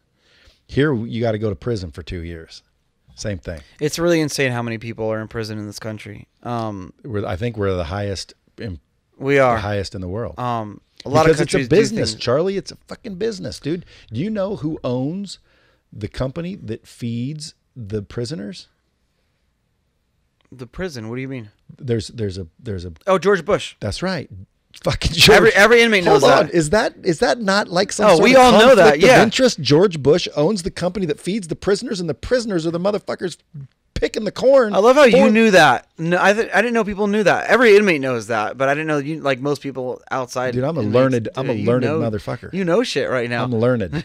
Here, you got to go to prison for 2 years. Same thing. It's really insane how many people are in prison in this country. I think we're the highest. We are the highest in the world. A lot of countries it's a business, Charlie. It's a fucking business, dude. Do you know who owns the company that feeds the prisoners? The prison? What do you mean? There's a. Oh, George Bush. That's right. Fucking George. Every inmate knows that. Is that not like some sort we of all know that, conflict of interest? George Bush owns the company that feeds the prisoners, and the prisoners are the motherfuckers picking the corn. I love how you knew that. No, I didn't know people knew that. Every inmate knows that, but I didn't know you like most people outside. Dude, I'm a inmates, learned motherfucker. You know shit right now. I'm learned.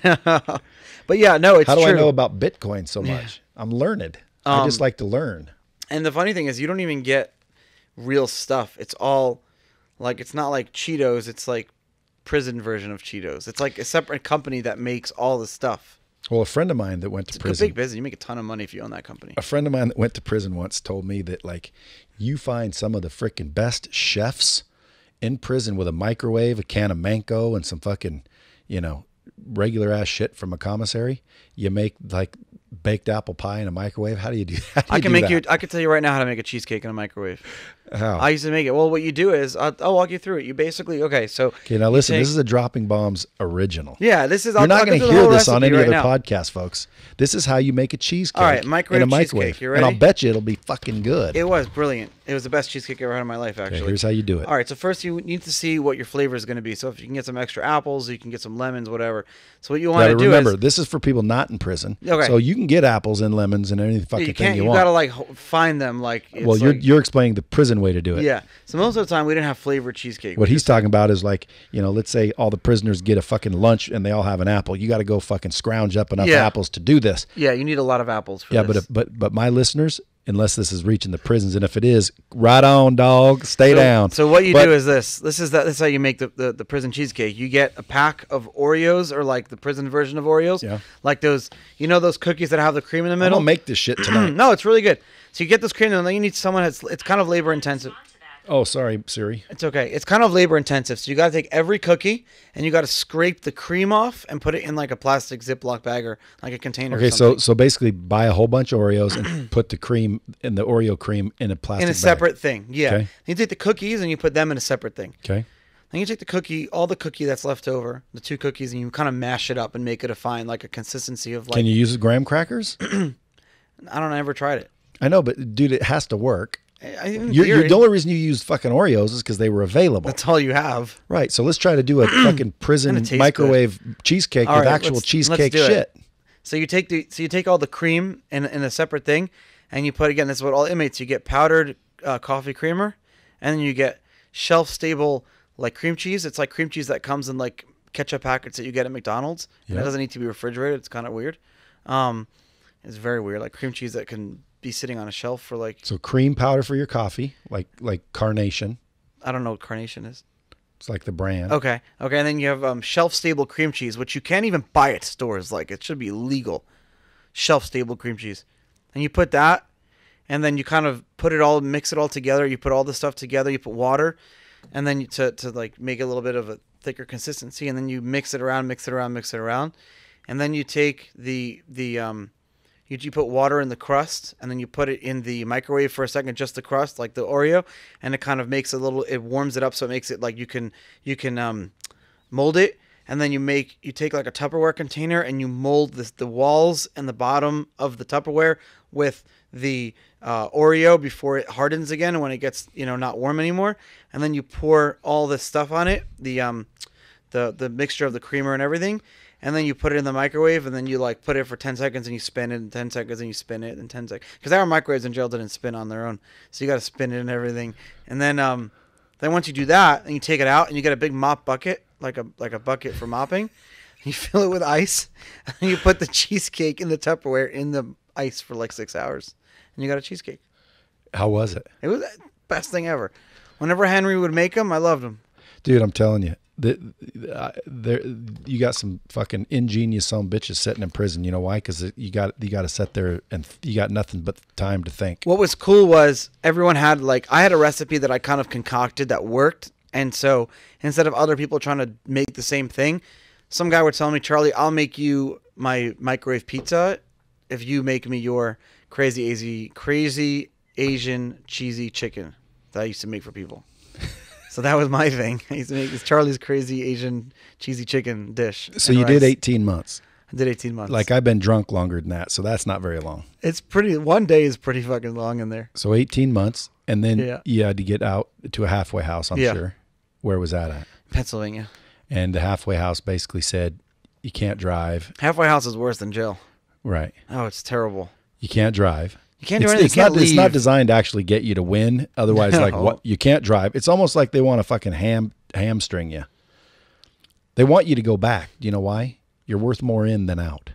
But yeah, no, it's How do true. I know about Bitcoin so much? I'm learned. I just like to learn. And the funny thing is, you don't even get real stuff. It's all like, it's not like Cheetos. It's like prison version of Cheetos. It's like a separate company that makes all the stuff. Well, a friend of mine that went to It's prison. a big business. You make a ton of money if you own that company. A friend of mine that went to prison once told me that, like, you find some of the freaking best chefs in prison with a microwave, a can of Manco, and some fucking, regular ass shit from a commissary. You make like baked apple pie in a microwave. How do you do that? I can tell you right now how to make a cheesecake in a microwave. How? I used to make it. Well, what you do is I'll walk you through it. You basically Okay, now listen. This is a Dropping Bombs original. Yeah, this is. You're not going to hear this on any right other now. podcast, folks. This is how you make a cheesecake. All right, microwave in a microwave. cheesecake. You ready? And I'll bet you it'll be fucking good. It was brilliant. It was the best cheesecake I ever had in my life, actually. Okay, here's how you do it. All right, so first you need to see what your flavor is going to be. So if you can get some extra apples, you can get some lemons, whatever. So what you want to do remember, is this is for people not in prison. Okay. So you can get apples and lemons and any fucking thing you want. You gotta like find them like. It's Well, you're explaining the prison way to do it. Yeah. So most of the time we didn't have flavored cheesecake. What he's talking about is like, let's say all the prisoners get a fucking lunch and they all have an apple. You got to go fucking scrounge up enough apples to do this. Yeah, you need a lot of apples for this. But my listeners, unless this is reaching the prisons, and if it is, right on, dog, stay down. So what you do is this. This is how you make the prison cheesecake. You get a pack of Oreos, or like the prison version of Oreos. Yeah. Like those, those cookies that have the cream in the middle. I'm gonna make this shit tonight. No, it's really good. So you get this cream, and then you need someone it's kind of labor intensive. Oh, sorry, Siri. It's okay. It's kind of labor intensive. So you got to take every cookie and you got to scrape the cream off and put it in like a plastic Ziploc bag or like a container. Okay, or something. so basically buy a whole bunch of Oreos and put the cream and the Oreo cream in a plastic bag. Separate thing. Yeah. Okay. Then you take the cookies and you put them in a separate thing. Okay. Then you take all the cookie that's left over, the two cookies, and you kind of mash it up and make it like a consistency of like. Can you use graham crackers? I don't know. I never tried it. I know, but dude, it has to work. The only reason you used fucking Oreos is because they were available. That's all you have. Right. So let's try to do a fucking prison microwave cheesecake with actual cheesecake shit. So you take all the cream in a separate thing, and you put, again, this is what all inmates, you get powdered coffee creamer, and then you get shelf stable like cream cheese. It's like cream cheese that comes in like ketchup packets that you get at McDonald's. And it doesn't need to be refrigerated. It's kind of weird. It's very weird, like cream cheese that can be sitting on a shelf for like. So cream powder for your coffee, like Carnation. I don't know what Carnation is. It's like the brand. Okay, and then you have shelf-stable cream cheese, which you can't even buy at stores. Like, it should be legal. Shelf-stable cream cheese. And you put that, and then you kind of mix it all together. You put all the stuff together. You put water, and then to like make it a little bit of a thicker consistency, and then you mix it around, and then you take you put water in the crust, and then you put it in the microwave for a second, just the crust, like the Oreo, and it kind of makes it warms it up, so it makes it like you can mold it, and then you take like a Tupperware container and you mold the walls and the bottom of the Tupperware with the Oreo before it hardens again when it gets not warm anymore, and then you pour all this stuff on it, the mixture of the creamer and everything. And then you put it in the microwave, and then you like put it for 10 seconds, and you spin it, and 10 seconds, and you spin it, and 10 seconds. Because our microwaves in jail didn't spin on their own, so you got to spin it and everything. And then once you do that, and you take it out, and you get a big mop bucket, like a bucket for mopping. You fill it with ice, and you put the cheesecake in the Tupperware in the ice for like 6 hours, and you got a cheesecake. How was it? It was the best thing ever. Whenever Henry would make them, I loved them. Dude, I'm telling you. You got some fucking ingenious son bitches sitting in prison. You know why? Because you got to sit there and you got nothing but time to think. What was cool was everyone had I had a recipe that I kind of concocted that worked, and so instead of other people trying to make the same thing, some guy would tell me, Charlie, I'll make you my microwave pizza if you make me your crazy Asian cheesy chicken that I used to make for people. So that was my thing. I used to make this Charlie's crazy Asian cheesy chicken dish. So you did 18 months. I did 18 months. Like, I've been drunk longer than that, so that's not very long. One day is pretty fucking long in there. So 18 months, and then you had to get out to a halfway house, I'm sure. Where was that at? Pennsylvania. And the halfway house basically said, you can't drive. Halfway house is worse than jail. Right. Oh, it's terrible. You can't drive. You can't do anything. You can't leave. It's not designed to actually get you to win. Otherwise, No. like what you can't drive. It's almost like they want to fucking hamstring you. They want you to go back. You know why? You're worth more in than out.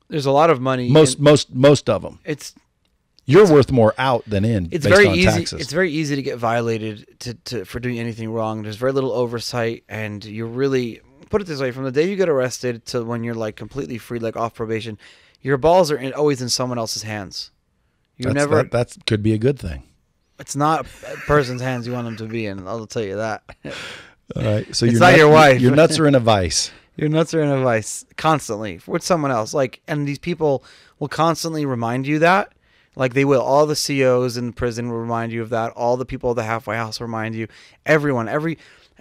There's a lot of money. Most of them. You're worth more out than in. It's based very on easy. taxes. It's very easy to get violated for doing anything wrong. There's very little oversight, and you really put it this way: from the day you get arrested to when you're like completely free, like off probation, your balls are always in someone else's hands. That could be a good thing. It's not a person's hands you want them to be in. I'll tell you that. All right. So It's not your wife. Your nuts are in a vice. Your nuts are in a vice constantly with someone else. Like, and these people will constantly remind you that. Like they will. All the COs in prison will remind you of that. All the people at the halfway house will remind you. Everyone.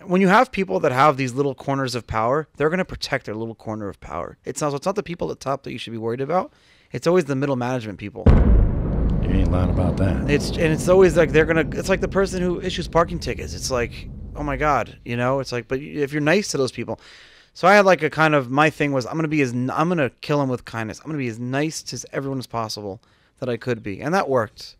When you have people that have these little corners of power, they're going to protect their little corner of power. It's not the people at the top that you should be worried about. It's always the middle management people. You ain't lying about that. It's always like it's like the person who issues parking tickets. It's like, oh my God, it's like, but if you're nice to those people. So I had like a kind of, my thing was, I'm going to kill them with kindness. I'm going to be as nice to everyone as possible that I could be. And that worked.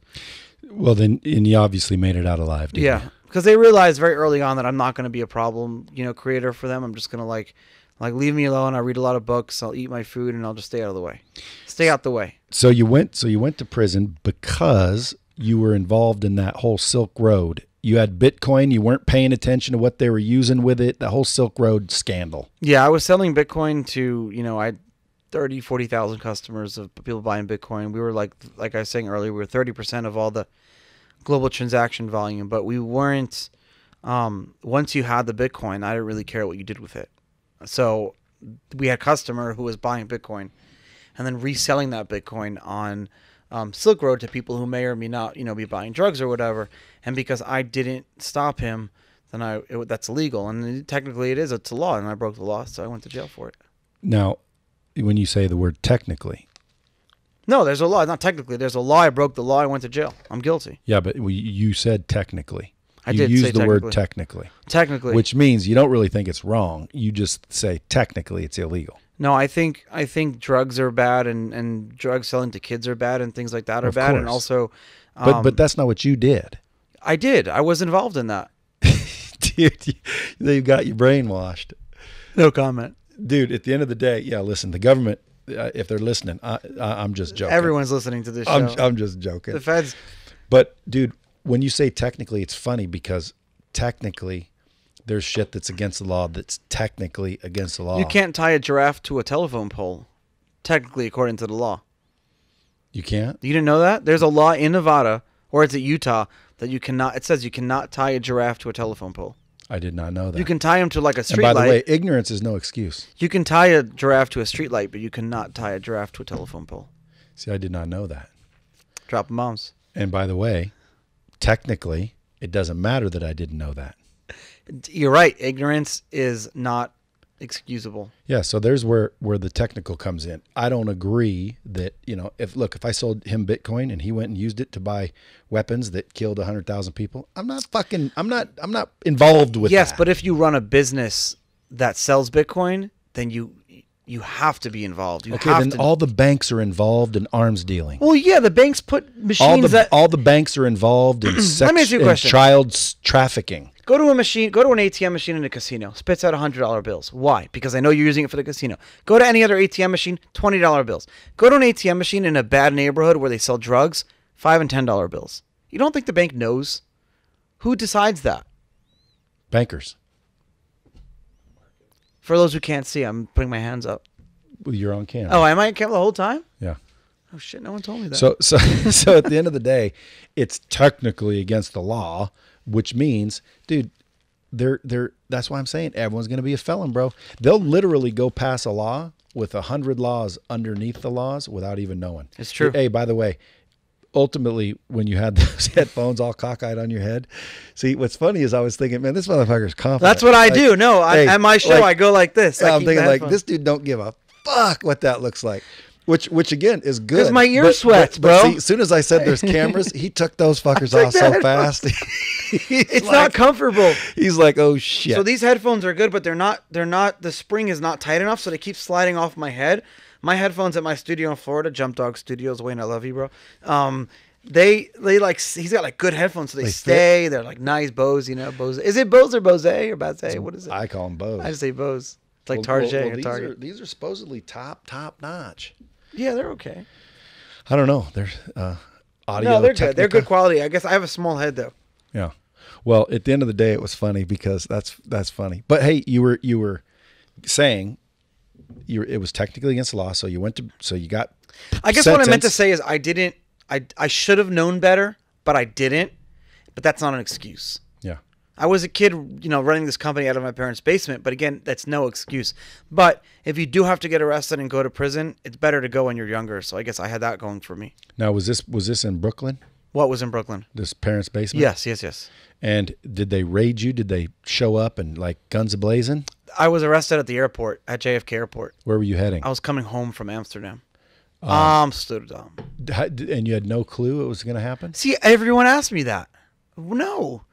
Well, then, and you obviously made it out alive, didn't you? Because they realized very early on that I'm not going to be a problem, creator for them. I'm just going to like leave me alone. I read a lot of books. I'll eat my food and I'll just stay out of the way. Stay out the way. So you went to prison because you were involved in that whole Silk Road. You had Bitcoin. You weren't paying attention to what they were using with it. The whole Silk Road scandal. Yeah, I was selling Bitcoin to, I had 30, 40,000 customers of people buying Bitcoin. We were like I was saying earlier, we were 30% of all the global transaction volume, but we weren't, once you had the Bitcoin, I didn't really care what you did with it. So we had a customer who was buying Bitcoin and then reselling that Bitcoin on Silk Road to people who may or may not, be buying drugs or whatever. And because I didn't stop him, then that's illegal. And technically it's a law, and I broke the law, so I went to jail for it. Now, when you say the word technically. No, there's a law. Not technically. There's a law. I broke the law. I went to jail. I'm guilty. Yeah, but you said technically. I did use say the word technically. Technically. Which means you don't really think it's wrong. You just say technically it's illegal. No, I think drugs are bad and drug selling to kids are bad and things like that are bad. Course. And also, but that's not what you did. I did. I was involved in that. Dude, they've got you brainwashed. No comment. Dude, at the end of the day, listen, the government, if they're listening, I'm just joking. Everyone's listening to this show. I'm just joking. The feds. But, dude, when you say technically, it's funny because technically there's shit that's against the law that's technically against the law. You can't tie a giraffe to a telephone pole, technically, according to the law. You can't? You didn't know that? There's a law in Nevada, or it's at Utah, that you cannot, it says you cannot tie a giraffe to a telephone pole. I did not know that. You can tie him to like a street light. And by the light. way, ignorance is no excuse. You can tie a giraffe to a street light, but you cannot tie a giraffe to a telephone pole. See, I did not know that. Dropping bombs. And by the way, technically, it doesn't matter that I didn't know that. You're right. Ignorance is not excusable. Yeah, so there's where the technical comes in. I don't agree that, if I sold him Bitcoin and he went and used it to buy weapons that killed 100,000 people, I'm not involved with that. Yes, but if you run a business that sells Bitcoin, then you have to be involved. All the banks are involved in arms dealing. Well, yeah, the banks put machines all the banks are involved in Let me ask you a question. child trafficking. Go to an ATM machine in a casino, spits out $100 bills. Why? Because I know you're using it for the casino. Go to any other ATM machine, $20 bills. Go to an ATM machine in a bad neighborhood where they sell drugs, $5 and $10 bills. You don't think the bank knows? Who decides that? Bankers. For those who can't see, I'm putting my hands up. Well, you're on camera. Oh, am I on camera the whole time? Yeah. Oh shit! No one told me that. So at the end of the day, it's technically against the law, which means, dude, that's why I'm saying everyone's going to be a felon, bro. They'll literally go pass a law with 100 laws underneath the laws without even knowing. It's true. Hey, by the way, ultimately, when you had those headphones all cockeyed on your head, see, what's funny is I was thinking, man, this motherfucker's confident. That's what I do. No, at my show, I go like this. I'm thinking like, this dude don't give a fuck what that looks like. Which again is good. Because my ear sweats, but bro. See, as soon as I said there's cameras, he took those fuckers off so fast. It's not comfortable. He's like, oh shit. So these headphones are good, but they're not. The spring is not tight enough, so they keep sliding off my head. My headphones at my studio in Florida, Jump Dog Studios, Wayne, I love you, bro. They like, he's got like good headphones, so they stay. They're like nice Bose, you know. Bose. Is it Bose or Bose or Bose? What is it? I call them Bose. I just say Bose. It's like Target or Target. These are supposedly top notch. Yeah, they're okay. I don't know. They're audio. No, they're good. They're good quality. I guess I have a small head though. Yeah. Well, at the end of the day, it was funny because that's funny. But hey, you were saying it was technically against the law, so you got. I guess what I meant to say is I should have known better, but I didn't. But that's not an excuse. Yeah. I was a kid, running this company out of my parents' basement. But again, that's no excuse. But if you do have to get arrested and go to prison, it's better to go when you're younger. So I guess I had that going for me. Now, was this in Brooklyn? What was in Brooklyn? This parents' basement? Yes. And did they raid you? Did they show up and like guns a-blazing? I was arrested at the airport, at JFK Airport. Where were you heading? I was coming home from Amsterdam. Amsterdam. And you had no clue it was going to happen? See, everyone asked me that. No.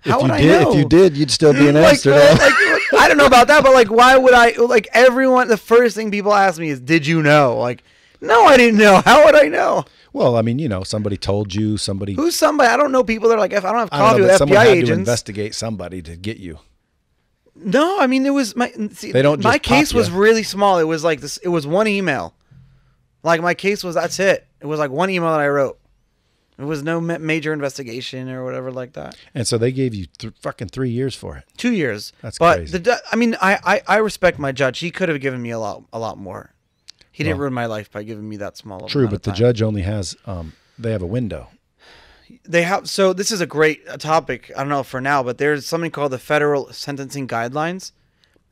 How would I know? If you did, you'd still be in Amsterdam. I don't know about that, but like, why would I? Like, everyone, the first thing people ask me is, "Did you know?" Like, no, I didn't know. How would I know? Well, I mean, somebody told you. Who's somebody? I don't know people that are like, if I don't have coffee with someone FBI had agents. to investigate somebody to get you. No, I mean, it was my. See, they don't. My case was really small. It was like this. It was one email. Like my case was, that's it. It was like one email that I wrote. It was no major investigation or whatever like that. And so they gave you fucking 3 years for it. 2 years. That's crazy. But I mean, I respect my judge. He could have given me a lot more. He didn't ruin my life by giving me that small. True, but the judge only has. They have a window. They have. So this is a great topic. I don't know for now, but there's something called the Federal Sentencing Guidelines,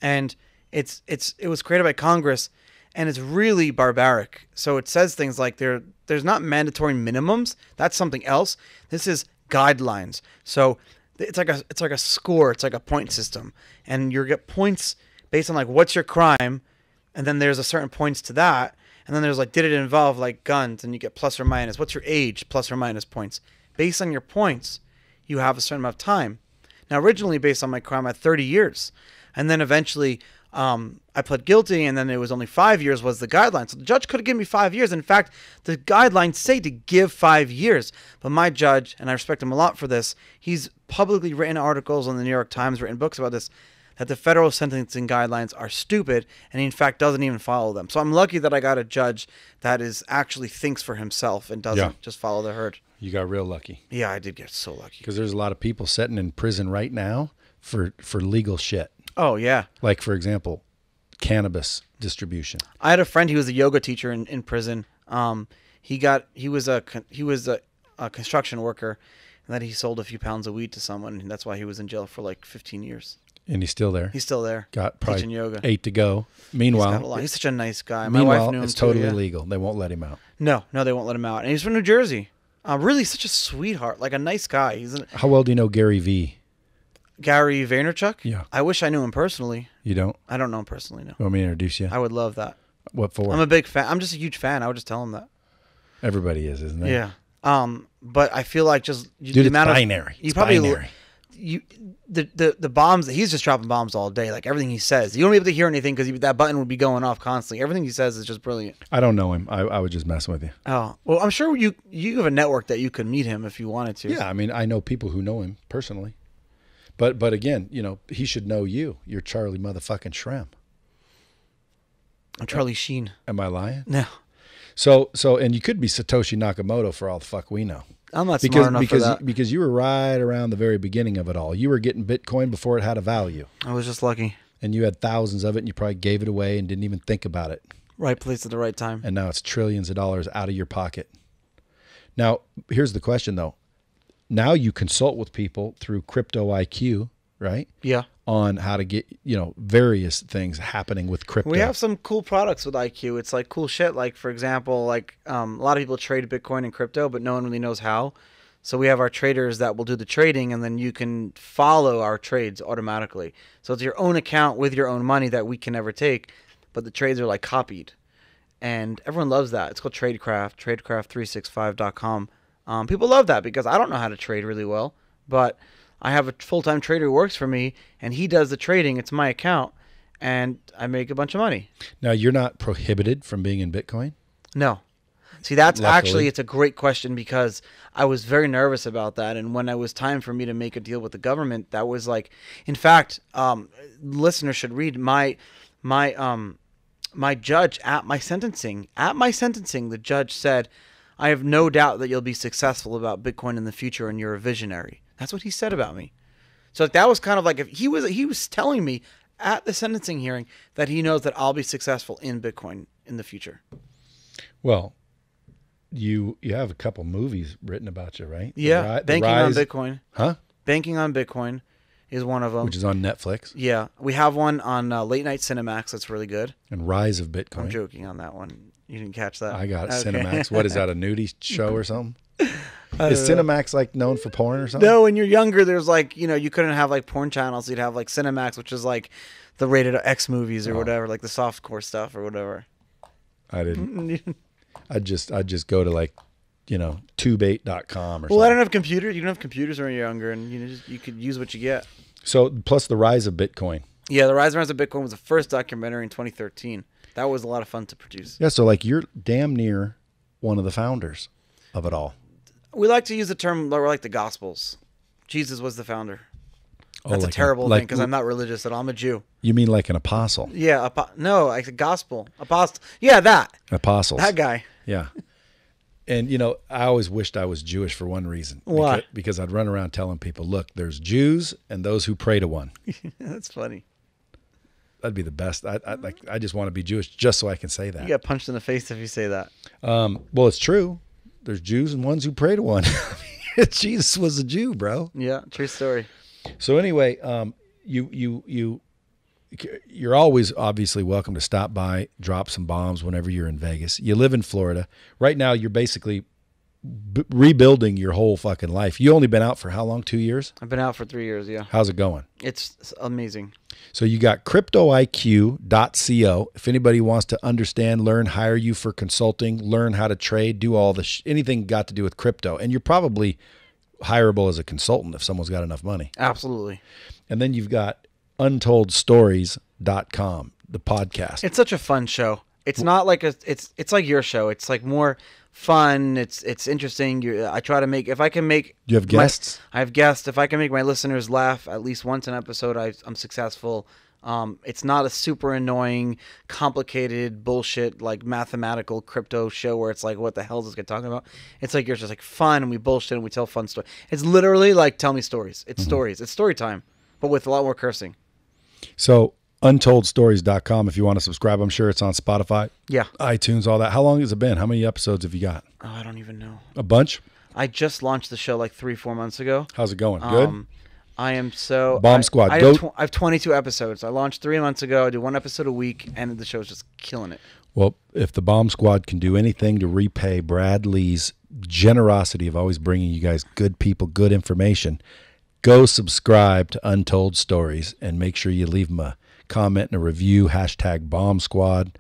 and it was created by Congress. And it's really barbaric. So it says things like there's not mandatory minimums. That's something else. This is guidelines. So it's like a score. It's like a point system, and you get points based on like what's your crime, and then there's a certain points to that, and then there's like did it involve like guns, and you get plus or minus. What's your age? Plus or minus points. Based on your points, you have a certain amount of time. Now originally based on my crime, I had 30 years, and then eventually. I pled guilty, and then it was only 5 years was the guideline. So the judge could have given me 5 years. In fact, the guidelines say to give 5 years. But my judge, and I respect him a lot for this, he's publicly written articles on the New York Times, written books about this, that the federal sentencing guidelines are stupid, and he in fact doesn't even follow them. So I'm lucky that I got a judge that is actually thinks for himself and doesn't just follow the herd. You got real lucky. Yeah, I did get so lucky. Because there's a lot of people sitting in prison right now for legal shit. Oh, yeah. Like, for example, cannabis distribution. I had a friend, he was a yoga teacher in prison. He was a construction worker, and then he sold a few pounds of weed to someone, and that's why he was in jail for like 15 years. And he's still there? He's still there. Got probably teaching yoga. 8 to go. Meanwhile... He's such a nice guy. My wife knew him it's too, totally legal. They won't let him out. No, they won't let him out. And he's from New Jersey. Really such a sweetheart, like a nice guy. How well do you know Gary V? Gary Vaynerchuk? Yeah. I wish I knew him personally. You don't? I don't know him personally, no. You want me to introduce you? I would love that. What for? I'm a big fan. I'm just a huge fan. I would just tell him that. Everybody is, isn't they? Yeah. But I feel like just dude, it's binary. You probably binary. The bombs. He's just dropping bombs all day. Like everything he says, you don't be able to hear anything because that button would be going off constantly. Everything he says is just brilliant. I don't know him. I was just messing with you. Oh well, I'm sure you have a network that you could meet him if you wanted to. Yeah, I mean, I know people who know him personally. But again, he should know you. You're Charlie motherfucking Shrem. I'm Charlie Sheen. Am I lying? No. So, and you could be Satoshi Nakamoto for all the fuck we know. I'm not smart enough for that. Because you were right around the very beginning of it all. You were getting Bitcoin before it had a value. I was just lucky. And you had thousands of it, and you probably gave it away and didn't even think about it. Right place at the right time. And now it's trillions of dollars out of your pocket. Now, here's the question, though. Now you consult with people through Crypto IQ, right? Yeah. On how to get, various things happening with crypto. We have some cool products with IQ. It's like cool shit. Like, for example, a lot of people trade Bitcoin and crypto, but no one really knows how. So we have our traders that will do the trading, and then you can follow our trades automatically. So it's your own account with your own money that we can never take, but the trades are like copied. And everyone loves that. It's called Tradecraft, tradecraft365.com. People love that because I don't know how to trade really well, but I have a full-time trader who works for me, and he does the trading. It's my account, and I make a bunch of money. Now, you're not prohibited from being in Bitcoin? No. See, that's Luckily. actually, it's a great question because I was very nervous about that. And when it was time for me to make a deal with the government, that was like, in fact, listeners should read my judge at my sentencing. At my sentencing, the judge said, I have no doubt that you'll be successful about Bitcoin in the future and you're a visionary. That's what he said about me. So that was kind of like, if he was telling me at the sentencing hearing that he knows that I'll be successful in Bitcoin in the future. Well, you have a couple movies written about you, right? Yeah, Banking on Bitcoin. Huh? Banking on Bitcoin is one of them. Which is on Netflix. Yeah, we have one on Late Night Cinemax that's really good. And Rise of Bitcoin. I'm joking on that one. You didn't catch that. I got it. Okay. Cinemax. What is that, a nudie show or something? Is Cinemax like known for porn or something? No, when you're younger, there's like, you couldn't have like porn channels. You'd have like Cinemax, which is like the rated X movies or whatever, like the softcore stuff or whatever. I didn't. I'd just go to like, tubate.com or something. Well, I don't have computers. You don't have computers when you're younger, and you could use what you get. So, plus the rise of Bitcoin. Yeah, the Rise and Rise of Bitcoin was the first documentary in 2013. That was a lot of fun to produce. Yeah, so like you're damn near one of the founders of it all. We like to use the term, we're like the Gospels. Jesus was the founder. That's like a terrible thing because I'm not religious at all. I'm a Jew. You mean like an apostle? Yeah, no, like the gospel. Apostle. Yeah, that. Apostles. That guy. Yeah. And, I always wished I was Jewish for one reason. Why? Because I'd run around telling people, look, there's Jews and those who pray to one. That's funny. That'd be the best. I just want to be Jewish just so I can say that. You get punched in the face if you say that. Well, it's true. There's Jews and ones who pray to one. Jesus was a Jew, bro. Yeah, true story. So anyway, you're always obviously welcome to stop by, drop some bombs whenever you're in Vegas. You live in Florida. Right now, you're basically rebuilding your whole fucking life. You only been out for how long? 2 years? I've been out for 3 years, yeah. How's it going? It's amazing. So you got cryptoiq.co. If anybody wants to understand, learn, hire you for consulting, learn how to trade, do all the anything got to do with crypto. And you're probably hireable as a consultant if someone's got enough money. Absolutely. And then you've got untoldstories.com, the podcast. It's such a fun show. It's not like it's like your show. It's like more fun. It's interesting. I try to make, if I can make. Do you have guests? I have guests. If I can make my listeners laugh at least once an episode, I'm successful. It's not a super annoying, complicated bullshit like mathematical crypto show where it's like, what the hell is this guy talking about? It's like, you're just like fun and we bullshit and we tell fun stories. It's literally like, tell me stories. It's stories. It's story time, but with a lot more cursing. So untoldstories.com if you want to subscribe. I'm sure it's on Spotify, Yeah. iTunes, all that. How long has it been? How many episodes have you got? Oh, I don't even know. A bunch? I just launched the show like 3-4 months ago. How's it going? Good? I am so... Bomb Squad. I have 22 episodes. I launched 3 months ago. I do 1 episode a week, and the show's just killing it. Well, if the Bomb Squad can do anything to repay Brad Lee's generosity of always bringing you guys good people, good information, go subscribe to Untold Stories and make sure you leave them a comment and a review, #Bomb Squad.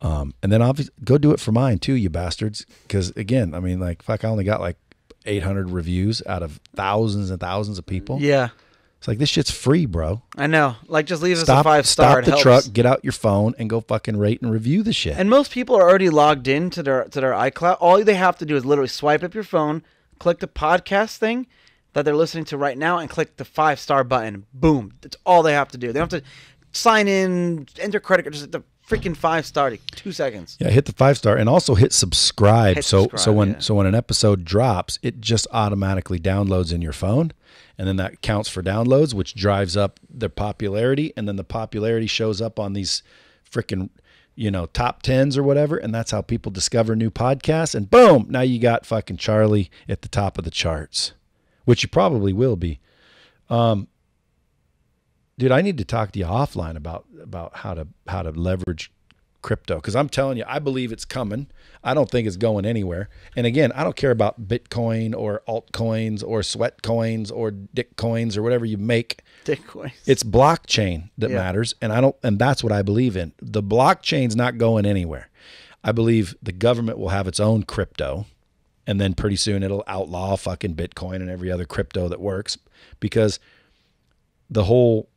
And then obviously go do it for mine too, you bastards. Because again, I mean, like, fuck, I only got like 800 reviews out of thousands and thousands of people. Yeah. It's like, this shit's free, bro. I know. Like, just leave us a 5-star. Stop the truck, get out your phone, and go fucking rate and review the shit. And most people are already logged in to their iCloud. All they have to do is literally swipe up your phone, click the podcast thing that they're listening to right now, and click the 5-star button. Boom. That's all they have to do. They don't have to sign in, enter credit card, just hit the freaking 5-star. 2 seconds. Yeah, hit the 5-star and also hit subscribe. So when an episode drops, it just automatically downloads in your phone, and then that counts for downloads, which drives up their popularity, and then the popularity shows up on these freaking top 10s or whatever, and that's how people discover new podcasts. And boom, now you got fucking Charlie at the top of the charts, which you probably will be. Dude, I need to talk to you offline about how to leverage crypto, because I'm telling you, I believe it's coming. I don't think it's going anywhere. And again, I don't care about Bitcoin or altcoins or sweat coins or dick coins or whatever you make. Dick coins. It's blockchain that matters, and that's what I believe in. The blockchain's not going anywhere. I believe the government will have its own crypto, and then pretty soon it'll outlaw fucking Bitcoin and every other crypto that works, because the whole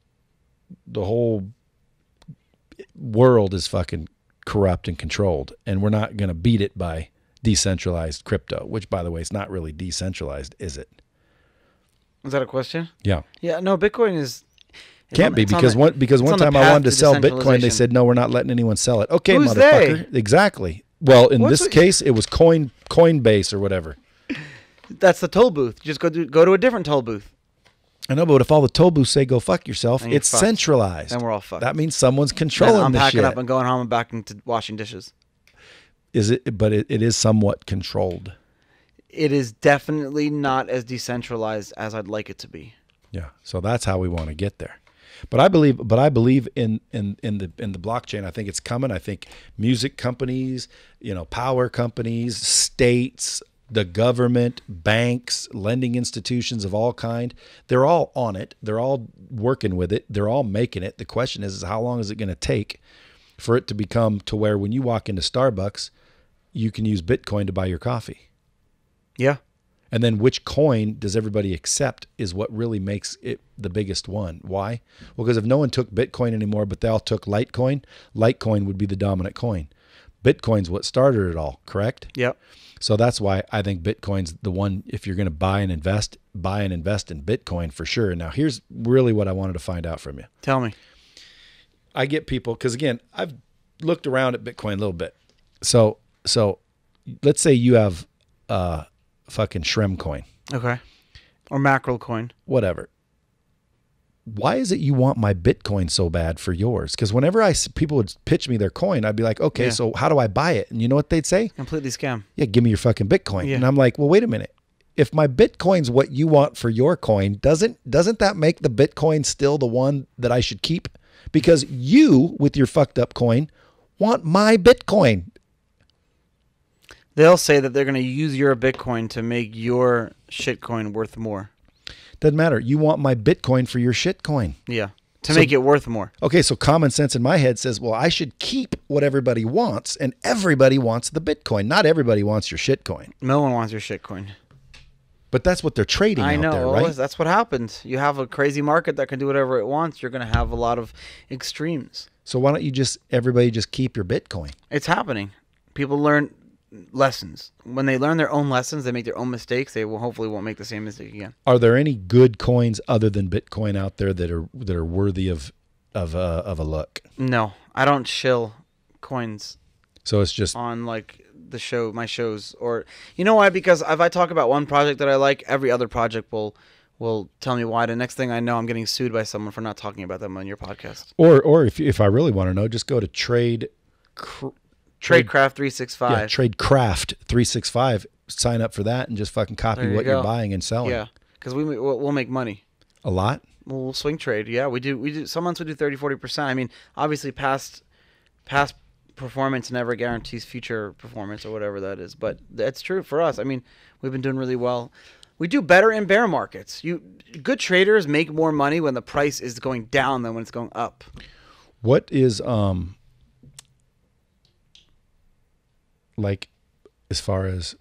world is fucking corrupt and controlled, and we're not going to beat it by decentralized crypto, which, by the way, is not really decentralized, is it? Is that a question? Yeah. Yeah, no, Bitcoin is... Can't be, because one time I wanted to sell Bitcoin, they said, no, we're not letting anyone sell it. Okay, Who's motherfucker. they? Exactly. Well, in this case, it was Coinbase or whatever. That's the toll booth. You just go to a different toll booth. I know, but if all the toll booths say go fuck yourself, And you're it's fucked. centralized. Then we're all fucked. That means someone's Then controlling I'm the packing shit. up and going home and back into washing dishes. Is it? But it is somewhat controlled. It is definitely not as decentralized as I'd like it to be. Yeah. So that's how we want to get there. But I believe in the blockchain. I think it's coming. I think music companies, power companies, states, the government, banks, lending institutions of all kind, they're all on it. They're all working with it. They're all making it. The question is how long is it going to take for it to become to where when you walk into Starbucks, you can use Bitcoin to buy your coffee? Yeah. And then which coin does everybody accept is what really makes it the biggest one. Why? Well, because if no one took Bitcoin anymore, but they all took Litecoin, Litecoin would be the dominant coin. Bitcoin's what started it all, correct? Yep. So that's why I think Bitcoin's the one. If you're going to buy and invest in Bitcoin for sure. Now, here's really what I wanted to find out from you. Tell me. I get people, because again, I've looked around at Bitcoin a little bit. So let's say you have fucking Shrem coin. Okay. Or mackerel coin. Whatever. Why is it you want my Bitcoin so bad for yours? Because whenever people would pitch me their coin, I'd be like, okay, Yeah. so how do I buy it? And you know what they'd say? Completely scam. Yeah, give me your fucking Bitcoin. Yeah. And I'm like, well, wait a minute. If my Bitcoin's what you want for your coin, doesn't that make the Bitcoin still the one that I should keep? Because you, with your fucked up coin, want my Bitcoin. They'll say that they're going to use your Bitcoin to make your shitcoin worth more. Doesn't matter. You want my Bitcoin for your shit coin. Yeah. To make it worth more. Okay, so common sense in my head says, well, I should keep what everybody wants, and everybody wants the Bitcoin. Not everybody wants your shit coin. No one wants your shitcoin. But that's what they're trading I out know. there, Well, right? that's what happens. You have a crazy market that can do whatever it wants. You're going to have a lot of extremes. So why don't everybody just keep your Bitcoin? It's happening. People learn lessons. When they learn their own lessons, they make their own mistakes. They will hopefully won't make the same mistake again. Are there any good coins other than Bitcoin out there that are worthy of a look? No, I don't shill coins So it's just on like my shows, or you know why? Because if I talk about one project that I like, every other project will tell me why. The next thing I know, I'm getting sued by someone for not talking about them on your podcast. or if I really want to know, just go to Tradecraft 365. Yeah, Tradecraft 365. Sign up for that and just fucking copy There you what go. you're buying and selling. Yeah, because we'll make money. A lot. We'll swing trade. Yeah, we do. Some months we do 30-40%. I mean, obviously past performance never guarantees future performance or whatever that is. But that's true for us. I mean, we've been doing really well. We do better in bear markets. Good traders make more money when the price is going down than when it's going up. What is like as far as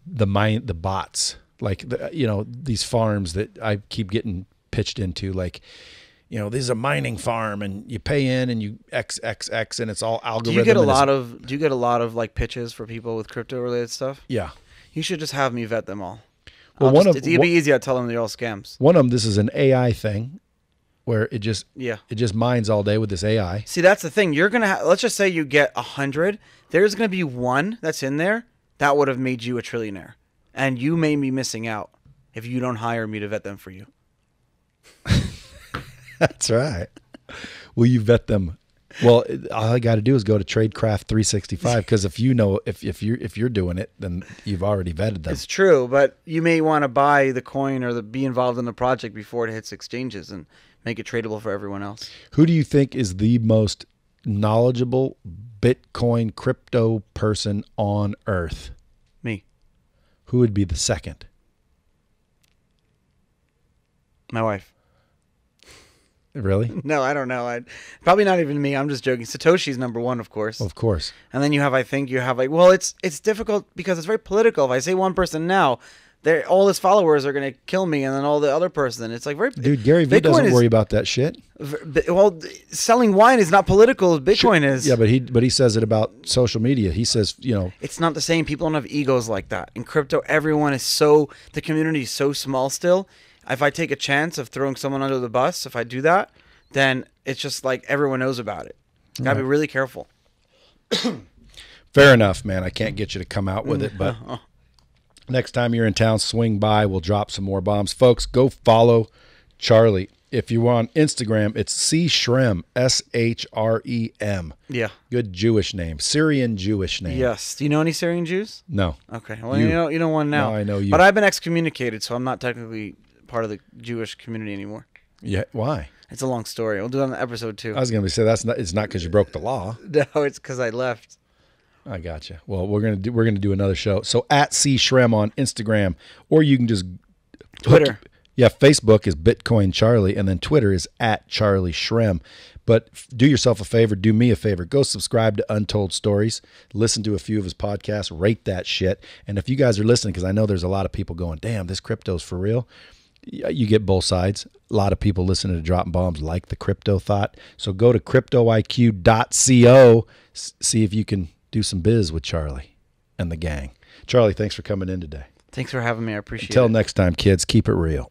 the bots, like these farms that I keep getting pitched into, like this is a mining farm and you pay in and you X and it's all algorithm. Do you get a lot of like pitches for people with crypto related stuff? Yeah. You should just have me vet them all. Well, it'd be easy. I tell them they're all scams. One of them, this is an AI thing where it just mines all day with this AI. See, that's the thing. You're gonna let's just say you get 100. There's gonna be one that's in there that would have made you a trillionaire, and you may be missing out if you don't hire me to vet them for you. That's right. Will you vet them? Well, all I got to do is go to Tradecraft 365 because if you're doing it, then you've already vetted them. It's true, but you may want to buy the coin or be involved in the project before it hits exchanges and make it tradable for everyone else. Who do you think is the most knowledgeable Bitcoin crypto person on earth? Me. Who would be the second? My wife. Really? No, I don't know. Probably not even me. I'm just joking. Satoshi's number one, of course. Of course. And then you have like, well, it's difficult because it's very political. If I say one person now, all his followers are going to kill me, and then all the other person. It's like dude. Gary Vee doesn't worry about that shit. Well, selling wine is not political as Bitcoin is. Yeah, but he says it about social media. He says, it's not the same. People don't have egos like that. In crypto, everyone is the community is so small still. If I take a chance of throwing someone under the bus, if I do that, then it's just like everyone knows about it. Gotta be really careful. Fair enough, man. I can't get you to come out with it, but next time you're in town, swing by. We'll drop some more bombs. Folks, go follow Charlie. If you're on Instagram, it's Shrem, Shrem. Yeah. Good Jewish name. Syrian Jewish name. Yes. Do you know any Syrian Jews? No. Okay. Well, you know one now. No, I know you. But I've been excommunicated, so I'm not technically part of the Jewish community anymore. Yeah. Why? It's a long story. We'll do it on episode 2. I was going to say it's not because you broke the law. No, it's because I left. I gotcha. Well, we're gonna do another show. So at Shrem on Instagram, or you can just Twitter. Yeah, Facebook is Bitcoin Charlie, and then Twitter is at Charlie Shrem. But do yourself a favor, do me a favor, go subscribe to Untold Stories, listen to a few of his podcasts, rate that shit. And if you guys are listening, because I know there's a lot of people going, damn, this crypto's for real. You get both sides. A lot of people listening to Dropping Bombs like the crypto thought. So go to cryptoiq.co, see if you can do some biz with Charlie and the gang. Charlie, thanks for coming in today. Thanks for having me. I appreciate it. Until next time, kids, keep it real.